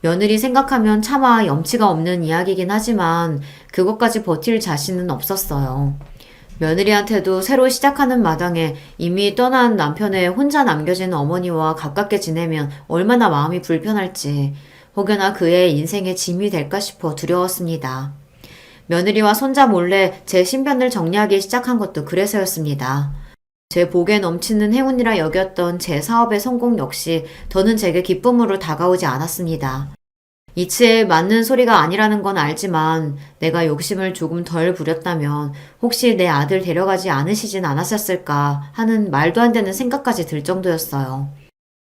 며느리 생각하면 차마 염치가 없는 이야기긴 하지만 그것까지 버틸 자신은 없었어요. 며느리한테도 새로 시작하는 마당에 이미 떠난 남편의 혼자 남겨진 어머니와 가깝게 지내면 얼마나 마음이 불편할지 혹여나 그의 인생의 짐이 될까 싶어 두려웠습니다. 며느리와 손자 몰래 제 신변을 정리하기 시작한 것도 그래서였습니다. 제 복에 넘치는 행운이라 여겼던 제 사업의 성공 역시 더는 제게 기쁨으로 다가오지 않았습니다. 이치에 맞는 소리가 아니라는 건 알지만 내가 욕심을 조금 덜 부렸다면 혹시 내 아들 데려가지 않으시진 않았었을까 하는 말도 안 되는 생각까지 들 정도였어요.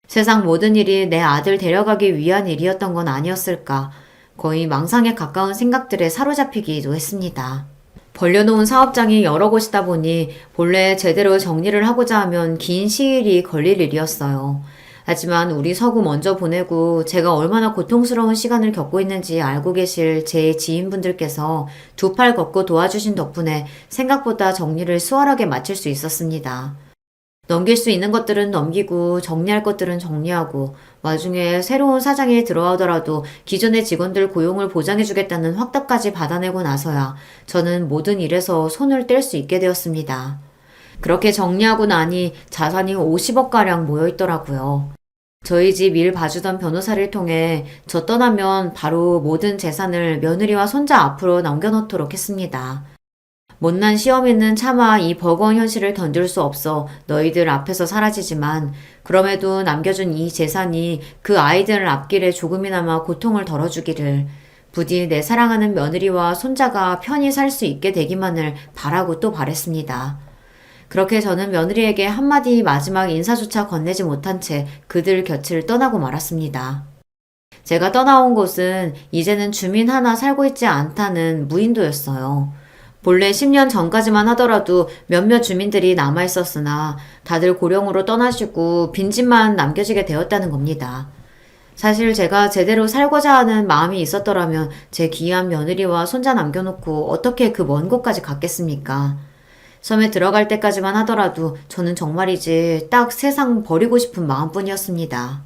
세상 모든 일이 내 아들 데려가기 위한 일이었던 건 아니었을까 거의 망상에 가까운 생각들에 사로잡히기도 했습니다. 벌려놓은 사업장이 여러 곳이다 보니 본래 제대로 정리를 하고자 하면 긴 시일이 걸릴 일이었어요. 하지만 우리 서구 먼저 보내고 제가 얼마나 고통스러운 시간을 겪고 있는지 알고 계실 제 지인분들께서 두 팔 걷고 도와주신 덕분에 생각보다 정리를 수월하게 마칠 수 있었습니다. 넘길 수 있는 것들은 넘기고 정리할 것들은 정리하고 와중에 새로운 사장이 들어오더라도 기존의 직원들 고용을 보장해주겠다는 확답까지 받아내고 나서야 저는 모든 일에서 손을 뗄 수 있게 되었습니다. 그렇게 정리하고 나니 자산이 50억가량 모여있더라고요. 저희 집 일 봐주던 변호사를 통해 저 떠나면 바로 모든 재산을 며느리와 손자 앞으로 넘겨놓도록 했습니다. 못난 시어미는 차마 이 버거운 현실을 견딜 수 없어 너희들 앞에서 사라지지만 그럼에도 남겨준 이 재산이 그 아이들 앞길에 조금이나마 고통을 덜어주기를 부디 내 사랑하는 며느리와 손자가 편히 살 수 있게 되기만을 바라고 또 바랬습니다. 그렇게 저는 며느리에게 한마디 마지막 인사조차 건네지 못한 채 그들 곁을 떠나고 말았습니다. 제가 떠나온 곳은 이제는 주민 하나 살고 있지 않다는 무인도였어요. 본래 10년 전까지만 하더라도 몇몇 주민들이 남아있었으나 다들 고령으로 떠나시고 빈집만 남겨지게 되었다는 겁니다. 사실 제가 제대로 살고자 하는 마음이 있었더라면 제 귀한 며느리와 손자 남겨놓고 어떻게 그 먼 곳까지 갔겠습니까? 섬에 들어갈 때까지만 하더라도 저는 정말이지 딱 세상 버리고 싶은 마음뿐이었습니다.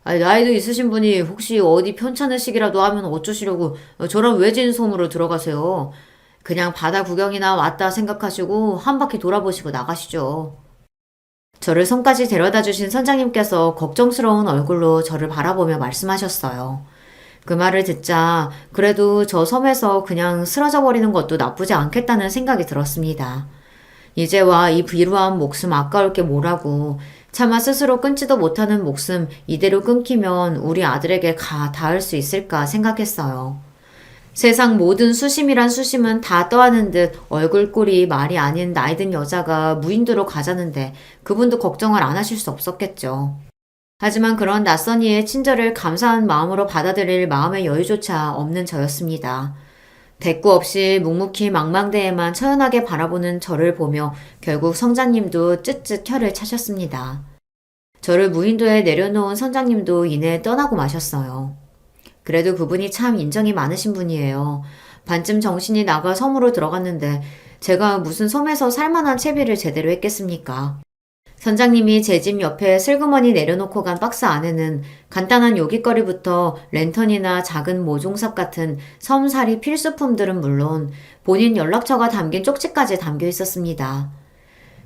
나이도 있으신 분이 혹시 어디 편찮으시기라도 하면 어쩌시려고 저런 외진 섬으로 들어가세요. 그냥 바다 구경이나 왔다 생각하시고 한 바퀴 돌아보시고 나가시죠. 저를 섬까지 데려다 주신 선장님께서 걱정스러운 얼굴로 저를 바라보며 말씀하셨어요. 그 말을 듣자 그래도 저 섬에서 그냥 쓰러져 버리는 것도 나쁘지 않겠다는 생각이 들었습니다. 이제와 이 비루한 목숨 아까울 게 뭐라고 차마 스스로 끊지도 못하는 목숨 이대로 끊기면 우리 아들에게 닿을 수 있을까 생각했어요. 세상 모든 수심이란 수심은 다 떠하는 듯 얼굴꼴이 말이 아닌 나이든 여자가 무인도로 가자는데 그분도 걱정을 안 하실 수 없었겠죠. 하지만 그런 낯선 이의 친절을 감사한 마음으로 받아들일 마음의 여유조차 없는 저였습니다. 대꾸 없이 묵묵히 망망대해만 처연하게 바라보는 저를 보며 결국 선장님도 쯧쯧 혀를 차셨습니다. 저를 무인도에 내려놓은 선장님도 이내 떠나고 마셨어요. 그래도 그분이 참 인정이 많으신 분이에요. 반쯤 정신이 나가 섬으로 들어갔는데 제가 무슨 섬에서 살만한 채비를 제대로 했겠습니까? 선장님이 제 집 옆에 슬그머니 내려놓고 간 박스 안에는 간단한 요깃거리부터 랜턴이나 작은 모종삽 같은 섬살이 필수품들은 물론 본인 연락처가 담긴 쪽지까지 담겨 있었습니다.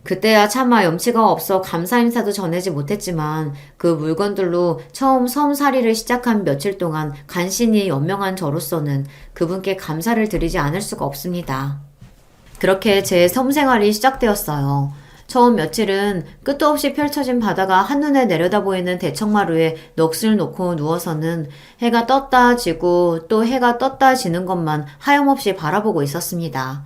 그때야 차마 염치가 없어 감사 인사도 전하지 못했지만 그 물건들로 처음 섬살이를 시작한 며칠 동안 간신히 연명한 저로서는 그분께 감사를 드리지 않을 수가 없습니다. 그렇게 제 섬 생활이 시작되었어요. 처음 며칠은 끝도 없이 펼쳐진 바다가 한눈에 내려다 보이는 대청마루에 넋을 놓고 누워서는 해가 떴다 지고 또 해가 떴다 지는 것만 하염없이 바라보고 있었습니다.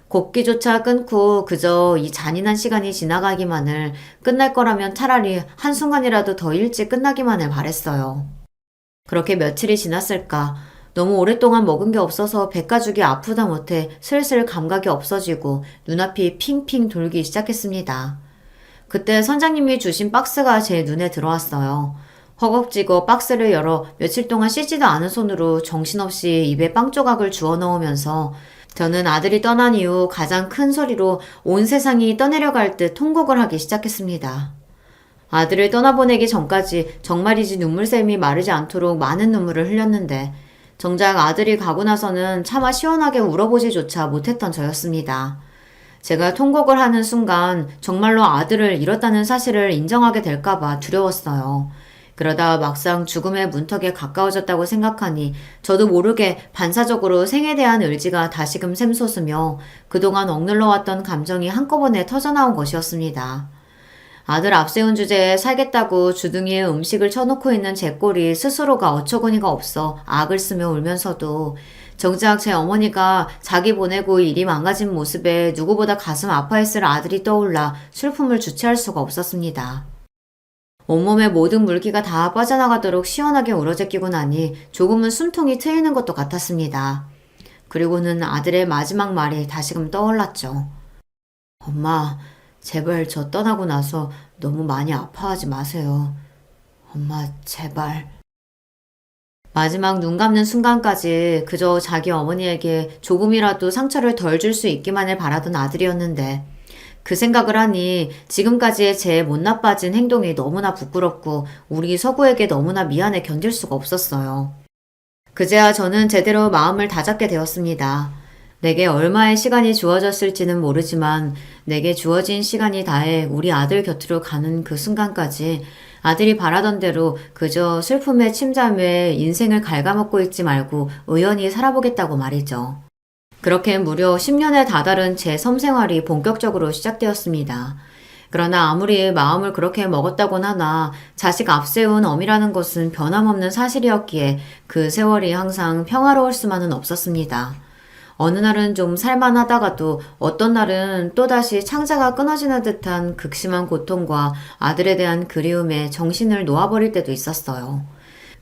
걷기조차 끊고 그저 이 잔인한 시간이 지나가기만을, 끝날 거라면 차라리 한순간이라도 더 일찍 끝나기만을 바랬어요. 그렇게 며칠이 지났을까. 너무 오랫동안 먹은 게 없어서 배가죽이 아프다 못해 슬슬 감각이 없어지고 눈앞이 핑핑 돌기 시작했습니다. 그때 선장님이 주신 박스가 제 눈에 들어왔어요. 허겁지겁 박스를 열어 며칠 동안 씻지도 않은 손으로 정신없이 입에 빵 조각을 주워 넣으면서 저는 아들이 떠난 이후 가장 큰 소리로 온 세상이 떠내려갈 듯 통곡을 하기 시작했습니다. 아들을 떠나보내기 전까지 정말이지 눈물샘이 마르지 않도록 많은 눈물을 흘렸는데 정작 아들이 가고 나서는 차마 시원하게 울어보지조차 못했던 저였습니다. 제가 통곡을 하는 순간 정말로 아들을 잃었다는 사실을 인정하게 될까봐 두려웠어요. 그러다 막상 죽음의 문턱에 가까워졌다고 생각하니 저도 모르게 반사적으로 생에 대한 의지가 다시금 샘솟으며 그동안 억눌러왔던 감정이 한꺼번에 터져나온 것이었습니다. 아들 앞세운 주제에 살겠다고 주둥이에 음식을 쳐놓고 있는 제 꼴이 스스로가 어처구니가 없어 악을 쓰며 울면서도 정작 제 어머니가 자기 보내고 일이 망가진 모습에 누구보다 가슴 아파했을 아들이 떠올라 슬픔을 주체할 수가 없었습니다. 온몸의 모든 물기가 다 빠져나가도록 시원하게 우러제끼고 나니 조금은 숨통이 트이는 것도 같았습니다. 그리고는 아들의 마지막 말이 다시금 떠올랐죠. 엄마, 제발 저 떠나고 나서 너무 많이 아파하지 마세요. 엄마, 제발. 마지막 눈 감는 순간까지 그저 자기 어머니에게 조금이라도 상처를 덜 줄 수 있기만을 바라던 아들이었는데 그 생각을 하니 지금까지의 제 못나 빠진 행동이 너무나 부끄럽고 우리 서구에게 너무나 미안해 견딜 수가 없었어요. 그제야 저는 제대로 마음을 다잡게 되었습니다. 내게 얼마의 시간이 주어졌을지는 모르지만 내게 주어진 시간이 다해 우리 아들 곁으로 가는 그 순간까지 아들이 바라던 대로 그저 슬픔의 침잠에 인생을 갉아먹고 있지 말고 의연히 살아보겠다고 말이죠. 그렇게 무려 10년에 다다른 제 섬생활이 본격적으로 시작되었습니다. 그러나 아무리 마음을 그렇게 먹었다곤 하나 자식 앞세운 어미라는 것은 변함없는 사실이었기에 그 세월이 항상 평화로울 수만은 없었습니다. 어느 날은 좀 살만하다가도 어떤 날은 또다시 창자가 끊어지는 듯한 극심한 고통과 아들에 대한 그리움에 정신을 놓아버릴 때도 있었어요.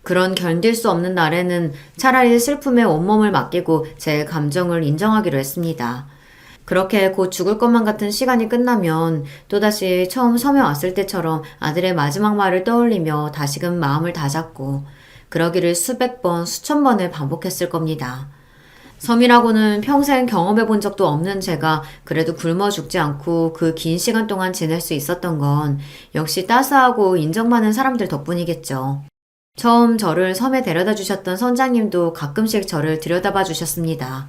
그런 견딜 수 없는 날에는 차라리 슬픔에 온몸을 맡기고 제 감정을 인정하기로 했습니다. 그렇게 곧 죽을 것만 같은 시간이 끝나면 또다시 처음 섬에 왔을 때처럼 아들의 마지막 말을 떠올리며 다시금 마음을 다잡고 그러기를 수백 번, 수천 번을 반복했을 겁니다. 섬이라고는 평생 경험해 본 적도 없는 제가 그래도 굶어 죽지 않고 그 긴 시간 동안 지낼 수 있었던 건 역시 따스하고 인정받는 사람들 덕분이겠죠. 처음 저를 섬에 데려다 주셨던 선장님도 가끔씩 저를 들여다봐 주셨습니다.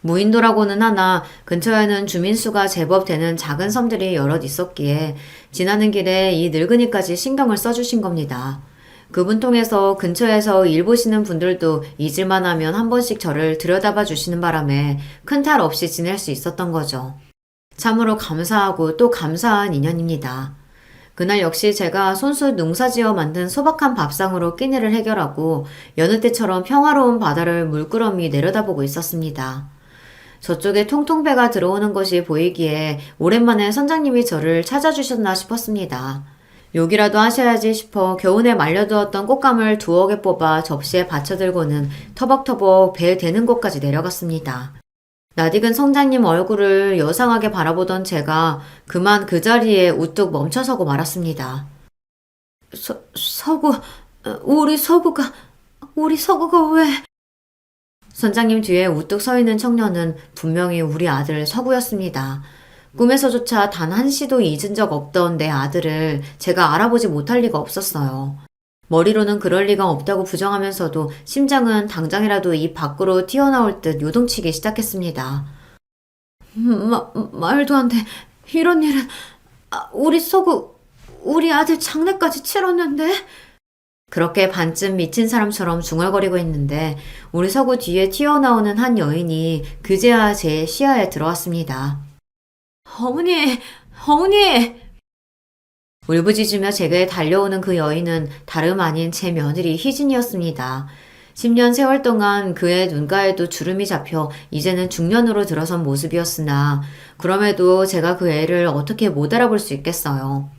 무인도라고는 하나 근처에는 주민수가 제법 되는 작은 섬들이 여럿 있었기에 지나는 길에 이 늙은이까지 신경을 써주신 겁니다. 그분 통해서 근처에서 일 보시는 분들도 잊을만 하면 한 번씩 저를 들여다봐 주시는 바람에 큰 탈 없이 지낼 수 있었던 거죠. 참으로 감사하고 또 감사한 인연입니다. 그날 역시 제가 손수 농사지어 만든 소박한 밥상으로 끼니를 해결하고 여느 때처럼 평화로운 바다를 물끄러미 내려다보고 있었습니다. 저쪽에 통통 배가 들어오는 것이 보이기에 오랜만에 선장님이 저를 찾아주셨나 싶었습니다. 욕이라도 하셔야지 싶어 겨우내 말려두었던 꽃감을 두어 개 뽑아 접시에 받쳐들고는 터벅터벅 배 대는 곳까지 내려갔습니다. 낯익은 성장님 얼굴을 여상하게 바라보던 제가 그만 그 자리에 우뚝 멈춰서고 말았습니다. 서구, 우리 서구가 왜? 선장님 뒤에 우뚝 서 있는 청년은 분명히 우리 아들 서구였습니다. 꿈에서조차 단 한시도 잊은 적 없던 내 아들을 제가 알아보지 못할 리가 없었어요. 머리로는 그럴 리가 없다고 부정하면서도 심장은 당장이라도 입 밖으로 튀어나올 듯 요동치기 시작했습니다. 말도 안 돼. 이런 일은 우리 서구 우리 아들 장례까지 치렀는데? 그렇게 반쯤 미친 사람처럼 중얼거리고 있는데 우리 서구 뒤에 튀어나오는 한 여인이 그제야 제 시야에 들어왔습니다. 어머니! 울부짖으며 제게 달려오는 그 여인은 다름 아닌 제 며느리 희진이었습니다. 10년 세월 동안 그의 눈가에도 주름이 잡혀 이제는 중년으로 들어선 모습이었으나 그럼에도 제가 그 애를 어떻게 못 알아볼 수 있겠어요.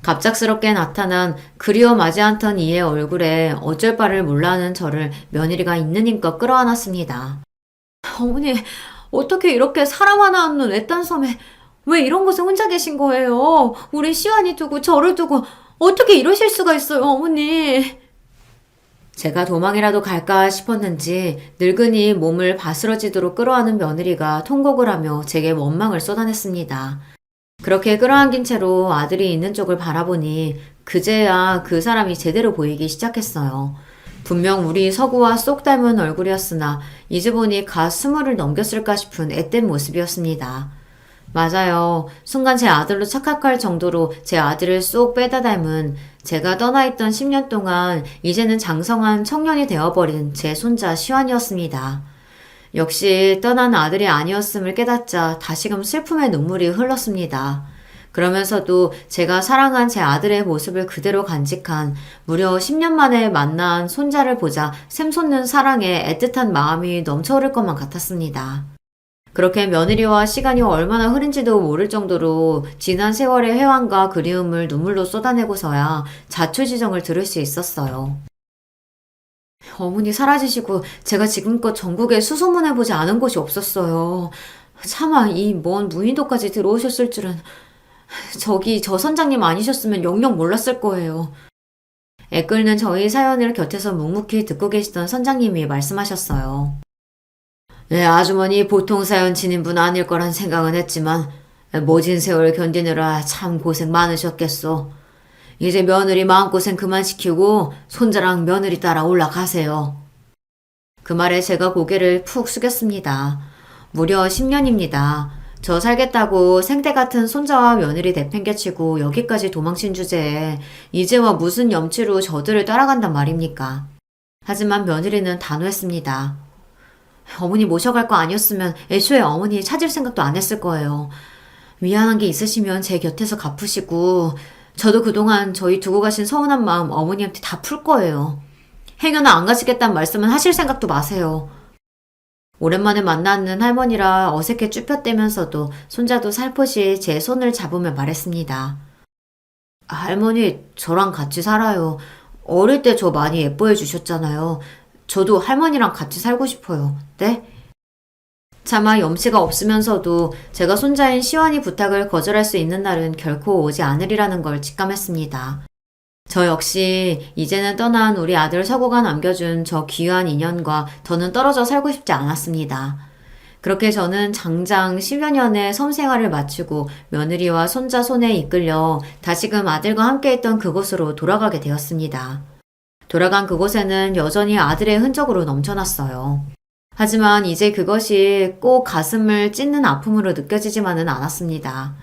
갑작스럽게 나타난 그리워 마지 않던 이의 얼굴에 어쩔 바를 몰라하는 저를 며느리가 있는 힘껏 끌어안았습니다. 어머니, 어떻게 이렇게 사람 하나 없는 외딴 섬에 왜 이런 곳에 혼자 계신 거예요? 우리 시완이 두고 저를 두고 어떻게 이러실 수가 있어요, 어머니? 제가 도망이라도 갈까 싶었는지 늙은이 몸을 바스러지도록 끌어안은 며느리가 통곡을 하며 제게 원망을 쏟아냈습니다. 그렇게 끌어안긴 채로 아들이 있는 쪽을 바라보니 그제야 그 사람이 제대로 보이기 시작했어요. 분명 우리 서구와 쏙 닮은 얼굴이었으나 이제 보니 갓 20을 넘겼을까 싶은 앳된 모습이었습니다. 맞아요. 순간 제 아들로 착각할 정도로 제 아들을 쏙 빼다 닮은 제가 떠나있던 10년 동안 이제는 장성한 청년이 되어버린 제 손자 시완이었습니다. 역시 떠난 아들이 아니었음을 깨닫자 다시금 슬픔의 눈물이 흘렀습니다. 그러면서도 제가 사랑한 제 아들의 모습을 그대로 간직한 무려 10년 만에 만난 손자를 보자 샘솟는 사랑에 애틋한 마음이 넘쳐흐를 것만 같았습니다. 그렇게 며느리와 시간이 얼마나 흐른지도 모를 정도로 지난 세월의 회환과 그리움을 눈물로 쏟아내고서야 자초지정을 들을 수 있었어요. 어머니 사라지시고 제가 지금껏 전국에 수소문해보지 않은 곳이 없었어요. 차마 이 먼 무인도까지 들어오셨을 줄은 저 선장님 아니셨으면 영영 몰랐을 거예요. 애끓는 저희 사연을 곁에서 묵묵히 듣고 계시던 선장님이 말씀하셨어요. 네, 아주머니 보통 사연 지닌 분 아닐 거란 생각은 했지만 모진 세월 견디느라 참 고생 많으셨겠소. 이제 며느리 마음고생 그만 시키고 손자랑 며느리 따라 올라가세요. 그 말에 제가 고개를 푹 숙였습니다. 무려 10년입니다. 저 살겠다고 생떼 같은 손자와 며느리 내팽개치고 여기까지 도망친 주제에 이제와 무슨 염치로 저들을 따라간단 말입니까? 하지만 며느리는 단호했습니다. 어머니 모셔갈 거 아니었으면 애초에 어머니 찾을 생각도 안 했을 거예요. 미안한 게 있으시면 제 곁에서 갚으시고 저도 그동안 저희 두고 가신 서운한 마음 어머니한테 다 풀 거예요. 행여나 안 가시겠다는 말씀은 하실 생각도 마세요. 오랜만에 만나는 할머니라 어색해 쭈뼛대면서도 손자도 살포시 제 손을 잡으며 말했습니다. 할머니, 저랑 같이 살아요. 어릴 때 저 많이 예뻐해 주셨잖아요. 저도 할머니랑 같이 살고 싶어요. 네? 차마 염치가 없으면서도 제가 손자인 시완이 부탁을 거절할 수 있는 날은 결코 오지 않으리라는 걸 직감했습니다. 저 역시 이제는 떠난 우리 아들 서구가 남겨준 저 귀한 인연과 더는 떨어져 살고 싶지 않았습니다. 그렇게 저는 장장 10여 년의 섬생활을 마치고 며느리와 손자 손에 이끌려 다시금 아들과 함께 있던 그곳으로 돌아가게 되었습니다. 돌아간 그곳에는 여전히 아들의 흔적으로 넘쳐났어요. 하지만 이제 그것이 꼭 가슴을 찢는 아픔으로 느껴지지만은 않았습니다.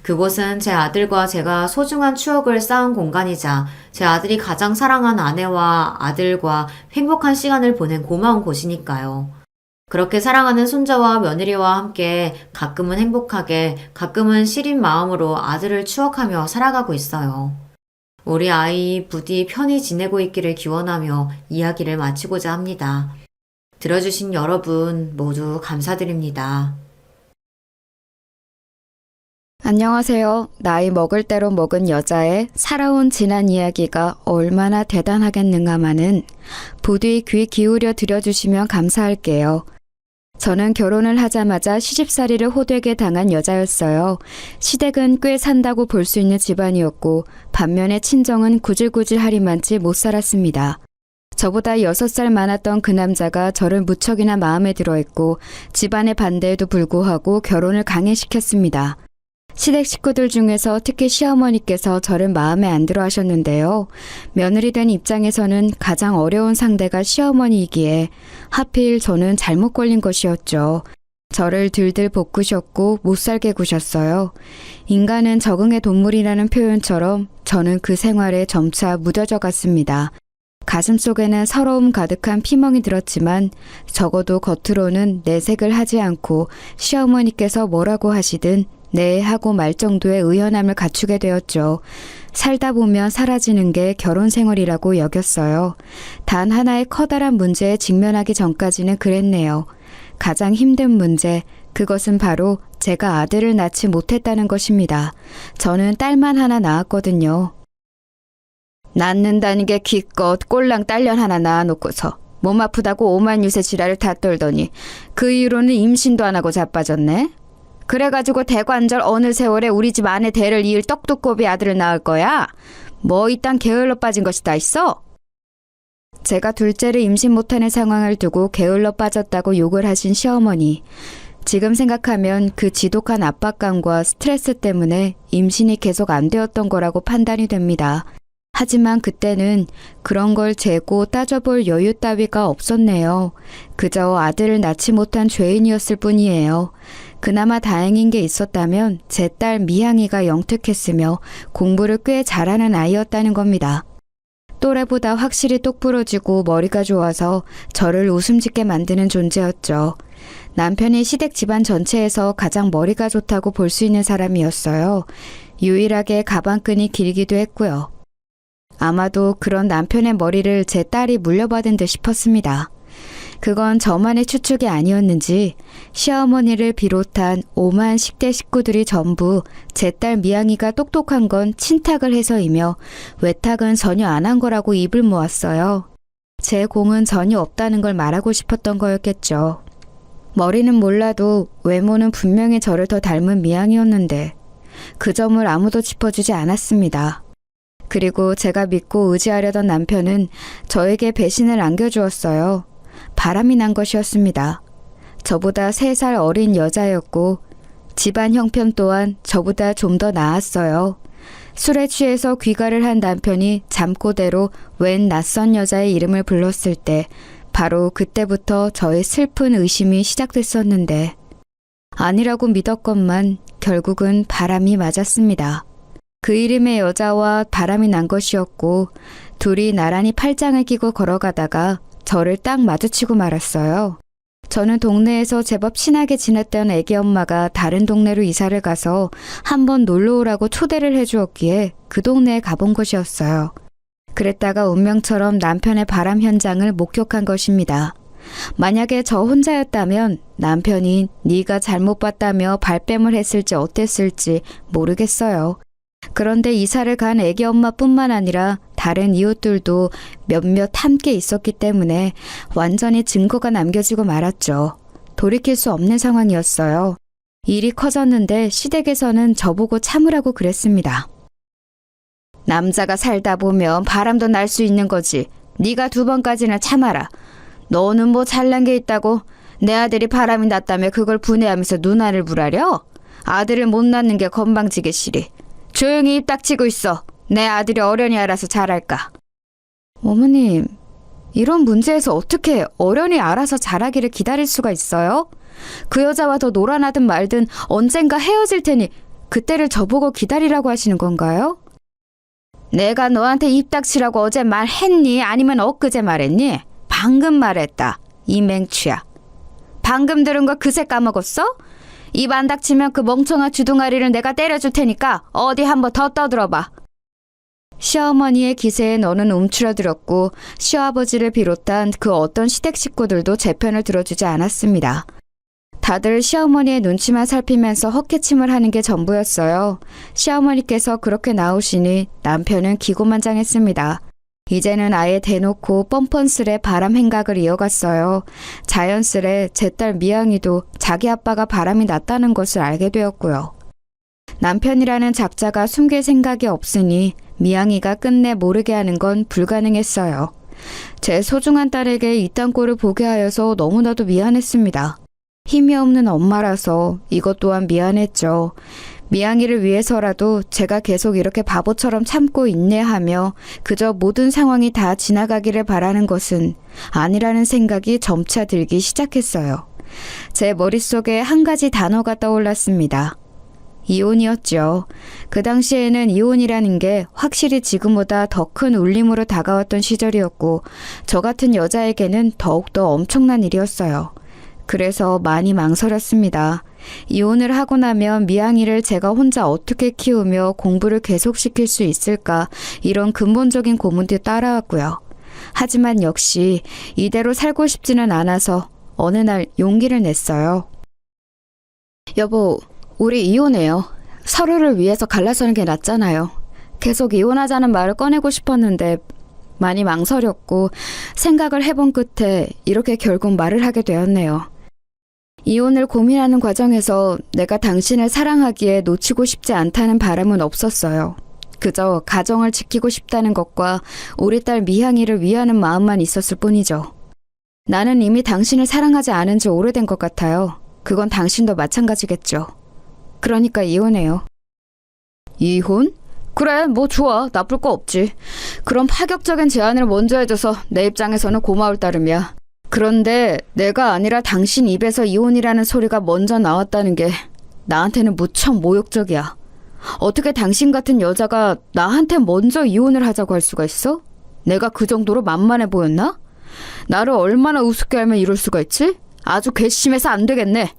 그곳은 제 아들과 제가 소중한 추억을 쌓은 공간이자 제 아들이 가장 사랑한 아내와 아들과 행복한 시간을 보낸 고마운 곳이니까요. 그렇게 사랑하는 손자와 며느리와 함께 가끔은 행복하게, 가끔은 시린 마음으로 아들을 추억하며 살아가고 있어요. 우리 아이 부디 편히 지내고 있기를 기원하며 이야기를 마치고자 합니다. 들어주신 여러분 모두 감사드립니다. 안녕하세요. 나이 먹을 대로 먹은 여자의 살아온 지난 이야기가 얼마나 대단하겠는가마는 부디 귀 기울여 들여주시면 감사할게요. 저는 결혼을 하자마자 시집살이를 호되게 당한 여자였어요. 시댁은 꽤 산다고 볼 수 있는 집안이었고 반면에 친정은 구질구질하리만치 못 살았습니다. 저보다 6살 많았던 그 남자가 저를 무척이나 마음에 들어했고 집안의 반대에도 불구하고 결혼을 강행시켰습니다. 시댁 식구들 중에서 특히 시어머니께서 저를 마음에 안 들어 하셨는데요. 며느리 된 입장에서는 가장 어려운 상대가 시어머니이기에 하필 저는 잘못 걸린 것이었죠. 저를 들들 볶으셨고 못살게 구셨어요. 인간은 적응의 동물이라는 표현처럼 저는 그 생활에 점차 무뎌져 갔습니다. 가슴속에는 서러움 가득한 피멍이 들었지만 적어도 겉으로는 내색을 하지 않고 시어머니께서 뭐라고 하시든 네 하고 말 정도의 의연함을 갖추게 되었죠. 살다 보면 사라지는 게 결혼 생활이라고 여겼어요. 단 하나의 커다란 문제에 직면하기 전까지는 그랬네요. 가장 힘든 문제, 그것은 바로 제가 아들을 낳지 못했다는 것입니다. 저는 딸만 하나 낳았거든요. 낳는다는 게 기껏 꼴랑 딸년 하나 낳아놓고서 몸 아프다고 오만 유세 지랄을 다 떨더니 그 이후로는 임신도 안 하고 자빠졌네. 그래가지고 대관절 어느 세월에 우리 집 아내 대를 이을 떡두꺼비 아들을 낳을 거야? 뭐 이딴 게을러 빠진 것이 다 있어? 제가 둘째를 임신 못하는 상황을 두고 게을러 빠졌다고 욕을 하신 시어머니. 지금 생각하면 그 지독한 압박감과 스트레스 때문에 임신이 계속 안 되었던 거라고 판단이 됩니다. 하지만 그때는 그런 걸 재고 따져볼 여유 따위가 없었네요. 그저 아들을 낳지 못한 죄인이었을 뿐이에요. 그나마 다행인 게 있었다면 제 딸 미향이가 영특했으며 공부를 꽤 잘하는 아이였다는 겁니다. 또래보다 확실히 똑부러지고 머리가 좋아서 저를 웃음 짓게 만드는 존재였죠. 남편이 시댁 집안 전체에서 가장 머리가 좋다고 볼 수 있는 사람이었어요. 유일하게 가방끈이 길기도 했고요. 아마도 그런 남편의 머리를 제 딸이 물려받은 듯 싶었습니다. 그건 저만의 추측이 아니었는지 시어머니를 비롯한 오만 10대 식구들이 전부 제 딸 미양이가 똑똑한 건 친탁을 해서이며 외탁은 전혀 안 한 거라고 입을 모았어요. 제 공은 전혀 없다는 걸 말하고 싶었던 거였겠죠. 머리는 몰라도 외모는 분명히 저를 더 닮은 미양이었는데 그 점을 아무도 짚어주지 않았습니다. 그리고 제가 믿고 의지하려던 남편은 저에게 배신을 안겨주었어요. 바람이 난 것이었습니다. 저보다 3살 어린 여자였고 집안 형편 또한 저보다 좀 더 나았어요. 술에 취해서 귀가를 한 남편이 잠꼬대로 웬 낯선 여자의 이름을 불렀을 때 바로 그때부터 저의 슬픈 의심이 시작됐었는데 아니라고 믿었건만 결국은 바람이 맞았습니다. 그 이름의 여자와 바람이 난 것이었고 둘이 나란히 팔짱을 끼고 걸어가다가 저를 딱 마주치고 말았어요. 저는 동네에서 제법 친하게 지냈던 애기 엄마가 다른 동네로 이사를 가서 한번 놀러 오라고 초대를 해주었기에 그 동네에 가본 것이었어요. 그랬다가 운명처럼 남편의 바람 현장을 목격한 것입니다. 만약에 저 혼자였다면 남편이 네가 잘못 봤다며 발뺌을 했을지 어땠을지 모르겠어요. 그런데 이사를 간 애기 엄마뿐만 아니라 다른 이웃들도 몇몇 함께 있었기 때문에 완전히 증거가 남겨지고 말았죠. 돌이킬 수 없는 상황이었어요. 일이 커졌는데 시댁에서는 저보고 참으라고 그랬습니다. 남자가 살다 보면 바람도 날 수 있는 거지. 네가 2번까지는 참아라. 너는 뭐 잘난 게 있다고 내 아들이 바람이 났다며 그걸 분해하면서 누나를 부라려? 아들을 못 낳는 게 건방지게 싫이. 조용히 입 닥치고 있어. 내 아들이 어련히 알아서 잘할까. 어머님, 이런 문제에서 어떻게 어련히 알아서 잘하기를 기다릴 수가 있어요? 그 여자와 더 놀아나든 말든 언젠가 헤어질 테니 그때를 저보고 기다리라고 하시는 건가요? 내가 너한테 입 닥치라고 어제 말했니? 아니면 엊그제 말했니? 방금 말했다. 이 맹추야. 방금 들은 거 그새 까먹었어? 입 안 닥치면 그 멍청한 주둥아리를 내가 때려줄 테니까 어디 한번 더 떠들어봐. 시어머니의 기세에 너는 움츠러들었고 시아버지를 비롯한 그 어떤 시댁 식구들도 제 편을 들어주지 않았습니다. 다들 시어머니의 눈치만 살피면서 헛기침을 하는 게 전부였어요. 시어머니께서 그렇게 나오시니 남편은 기고만장했습니다. 이제는 아예 대놓고 뻔뻔스레 바람 행각을 이어갔어요. 자연스레 제 딸 미양이도 자기 아빠가 바람이 났다는 것을 알게 되었고요. 남편이라는 작자가 숨길 생각이 없으니 미양이가 끝내 모르게 하는 건 불가능했어요. 제 소중한 딸에게 이딴 꼴을 보게 하여서 너무나도 미안했습니다. 힘이 없는 엄마라서 이것 또한 미안했죠. 미양이를 위해서라도 제가 계속 이렇게 바보처럼 참고 인내하며 그저 모든 상황이 다 지나가기를 바라는 것은 아니라는 생각이 점차 들기 시작했어요. 제 머릿속에 한 가지 단어가 떠올랐습니다. 이혼이었죠. 그 당시에는 이혼이라는 게 확실히 지금보다 더 큰 울림으로 다가왔던 시절이었고 저 같은 여자에게는 더욱더 엄청난 일이었어요. 그래서 많이 망설였습니다. 이혼을 하고 나면 미양이를 제가 혼자 어떻게 키우며 공부를 계속시킬 수 있을까 이런 근본적인 고민도 따라왔고요. 하지만 역시 이대로 살고 싶지는 않아서 어느 날 용기를 냈어요. 여보, 우리 이혼해요. 서로를 위해서 갈라서는 게 낫잖아요. 계속 이혼하자는 말을 꺼내고 싶었는데 많이 망설였고 생각을 해본 끝에 이렇게 결국 말을 하게 되었네요. 이혼을 고민하는 과정에서 내가 당신을 사랑하기에 놓치고 싶지 않다는 바람은 없었어요. 그저 가정을 지키고 싶다는 것과 우리 딸 미향이를 위하는 마음만 있었을 뿐이죠. 나는 이미 당신을 사랑하지 않은 지 오래된 것 같아요. 그건 당신도 마찬가지겠죠. 그러니까 이혼해요. 이혼? 그래, 뭐 좋아. 나쁠 거 없지. 그럼 파격적인 제안을 먼저 해줘서 내 입장에서는 고마울 따름이야. 그런데 내가 아니라 당신 입에서 이혼이라는 소리가 먼저 나왔다는 게 나한테는 무척 모욕적이야. 어떻게 당신 같은 여자가 나한테 먼저 이혼을 하자고 할 수가 있어? 내가 그 정도로 만만해 보였나? 나를 얼마나 우습게 알면 이럴 수가 있지? 아주 괘씸해서 안 되겠네.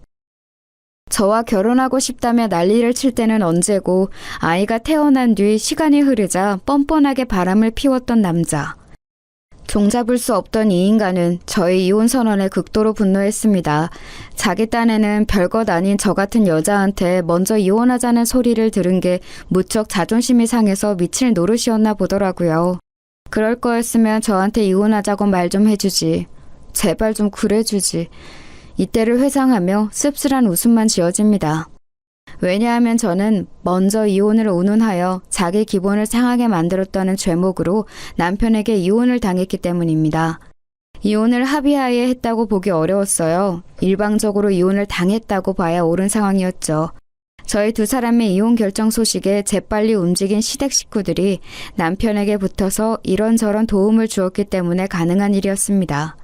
저와 결혼하고 싶다며 난리를 칠 때는 언제고 아이가 태어난 뒤 시간이 흐르자 뻔뻔하게 바람을 피웠던 남자. 종잡을 수 없던 이 인간은 저의 이혼 선언에 극도로 분노했습니다. 자기 딴에는 별것 아닌 저 같은 여자한테 먼저 이혼하자는 소리를 들은 게 무척 자존심이 상해서 미칠 노릇이었나 보더라고요. 그럴 거였으면 저한테 이혼하자고 말 좀 해주지. 제발 좀 그래주지. 이때를 회상하며 씁쓸한 웃음만 지어집니다. 왜냐하면 저는 먼저 이혼을 운운하여 자기 기분을 상하게 만들었다는 죄목으로 남편에게 이혼을 당했기 때문입니다. 이혼을 합의하에 했다고 보기 어려웠어요. 일방적으로 이혼을 당했다고 봐야 옳은 상황이었죠. 저희 두 사람의 이혼 결정 소식에 재빨리 움직인 시댁 식구들이 남편에게 붙어서 이런저런 도움을 주었기 때문에 가능한 일이었습니다.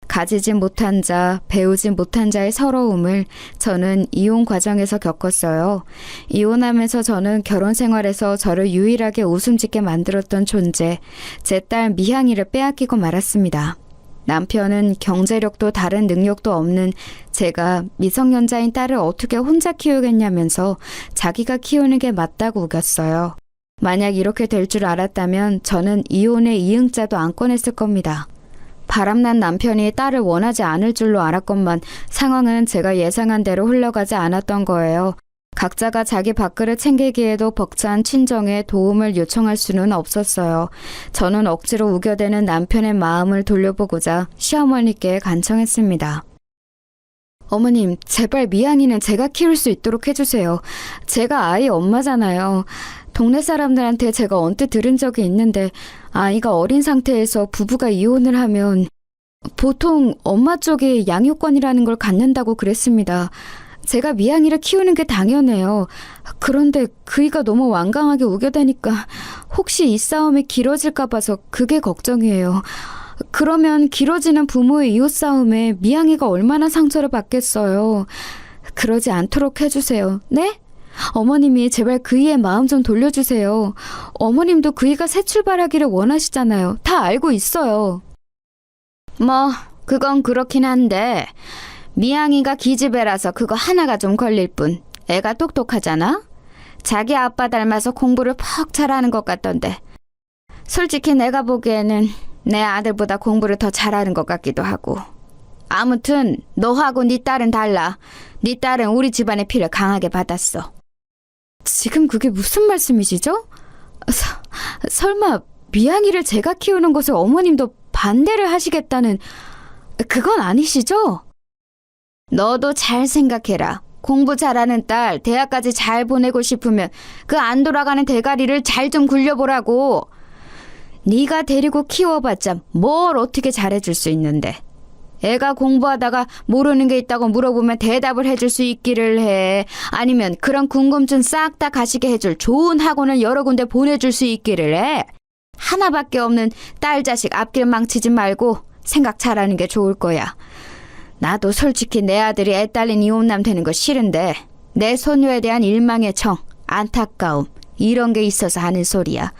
가지지 못한 자, 배우지 못한 자의 서러움을 저는 이혼 과정에서 겪었어요. 이혼하면서 저는 결혼 생활에서 저를 유일하게 웃음 짓게 만들었던 존재, 제 딸 미향이를 빼앗기고 말았습니다. 남편은 경제력도 다른 능력도 없는 제가 미성년자인 딸을 어떻게 혼자 키우겠냐면서 자기가 키우는 게 맞다고 우겼어요. 만약 이렇게 될 줄 알았다면 저는 이혼의 이응자도 안 꺼냈을 겁니다. 바람난 남편이 딸을 원하지 않을 줄로 알았건만 상황은 제가 예상한 대로 흘러가지 않았던 거예요. 각자가 자기 밥그릇 챙기기에도 벅찬 친정에 도움을 요청할 수는 없었어요. 저는 억지로 우겨대는 남편의 마음을 돌려보고자 시어머니께 간청했습니다. 어머님, 제발 미양이는 제가 키울 수 있도록 해주세요. 제가 아이 엄마잖아요. 동네 사람들한테 제가 언뜻 들은 적이 있는데 아이가 어린 상태에서 부부가 이혼을 하면 보통 엄마 쪽에 양육권이라는 걸 갖는다고 그랬습니다. 제가 미양이를 키우는 게 당연해요. 그런데 그이가 너무 완강하게 우겨대니까 혹시 이 싸움이 길어질까 봐서 그게 걱정이에요. 그러면 길어지는 부모의 이웃 싸움에 미양이가 얼마나 상처를 받겠어요. 그러지 않도록 해주세요. 네? 어머님이 제발 그이의 마음 좀 돌려주세요. 어머님도 그이가 새 출발하기를 원하시잖아요. 다 알고 있어요. 뭐 그건 그렇긴 한데 미양이가 기집애라서 그거 하나가 좀 걸릴 뿐. 애가 똑똑하잖아. 자기 아빠 닮아서 공부를 퍽 잘하는 것 같던데. 솔직히 내가 보기에는 내 아들보다 공부를 더 잘하는 것 같기도 하고. 아무튼 너하고 네 딸은 달라. 네 딸은 우리 집안의 피를 강하게 받았어. 지금 그게 무슨 말씀이시죠? 설마 미양이를 제가 키우는 것을 어머님도 반대를 하시겠다는 그건 아니시죠? 너도 잘 생각해라. 공부 잘하는 딸 대학까지 잘 보내고 싶으면 그 안 돌아가는 대가리를 잘 좀 굴려보라고. 네가 데리고 키워봤자 뭘 어떻게 잘해줄 수 있는데. 애가 공부하다가 모르는 게 있다고 물어보면 대답을 해줄 수 있기를 해. 아니면 그런 궁금증 싹 다 가시게 해줄 좋은 학원을 여러 군데 보내줄 수 있기를 해. 하나밖에 없는 딸 자식 앞길 망치지 말고 생각 잘하는 게 좋을 거야. 나도 솔직히 내 아들이 애 딸린 이혼남 되는 거 싫은데 내 소녀에 대한 일망의 정, 안타까움 이런 게 있어서 하는 소리야.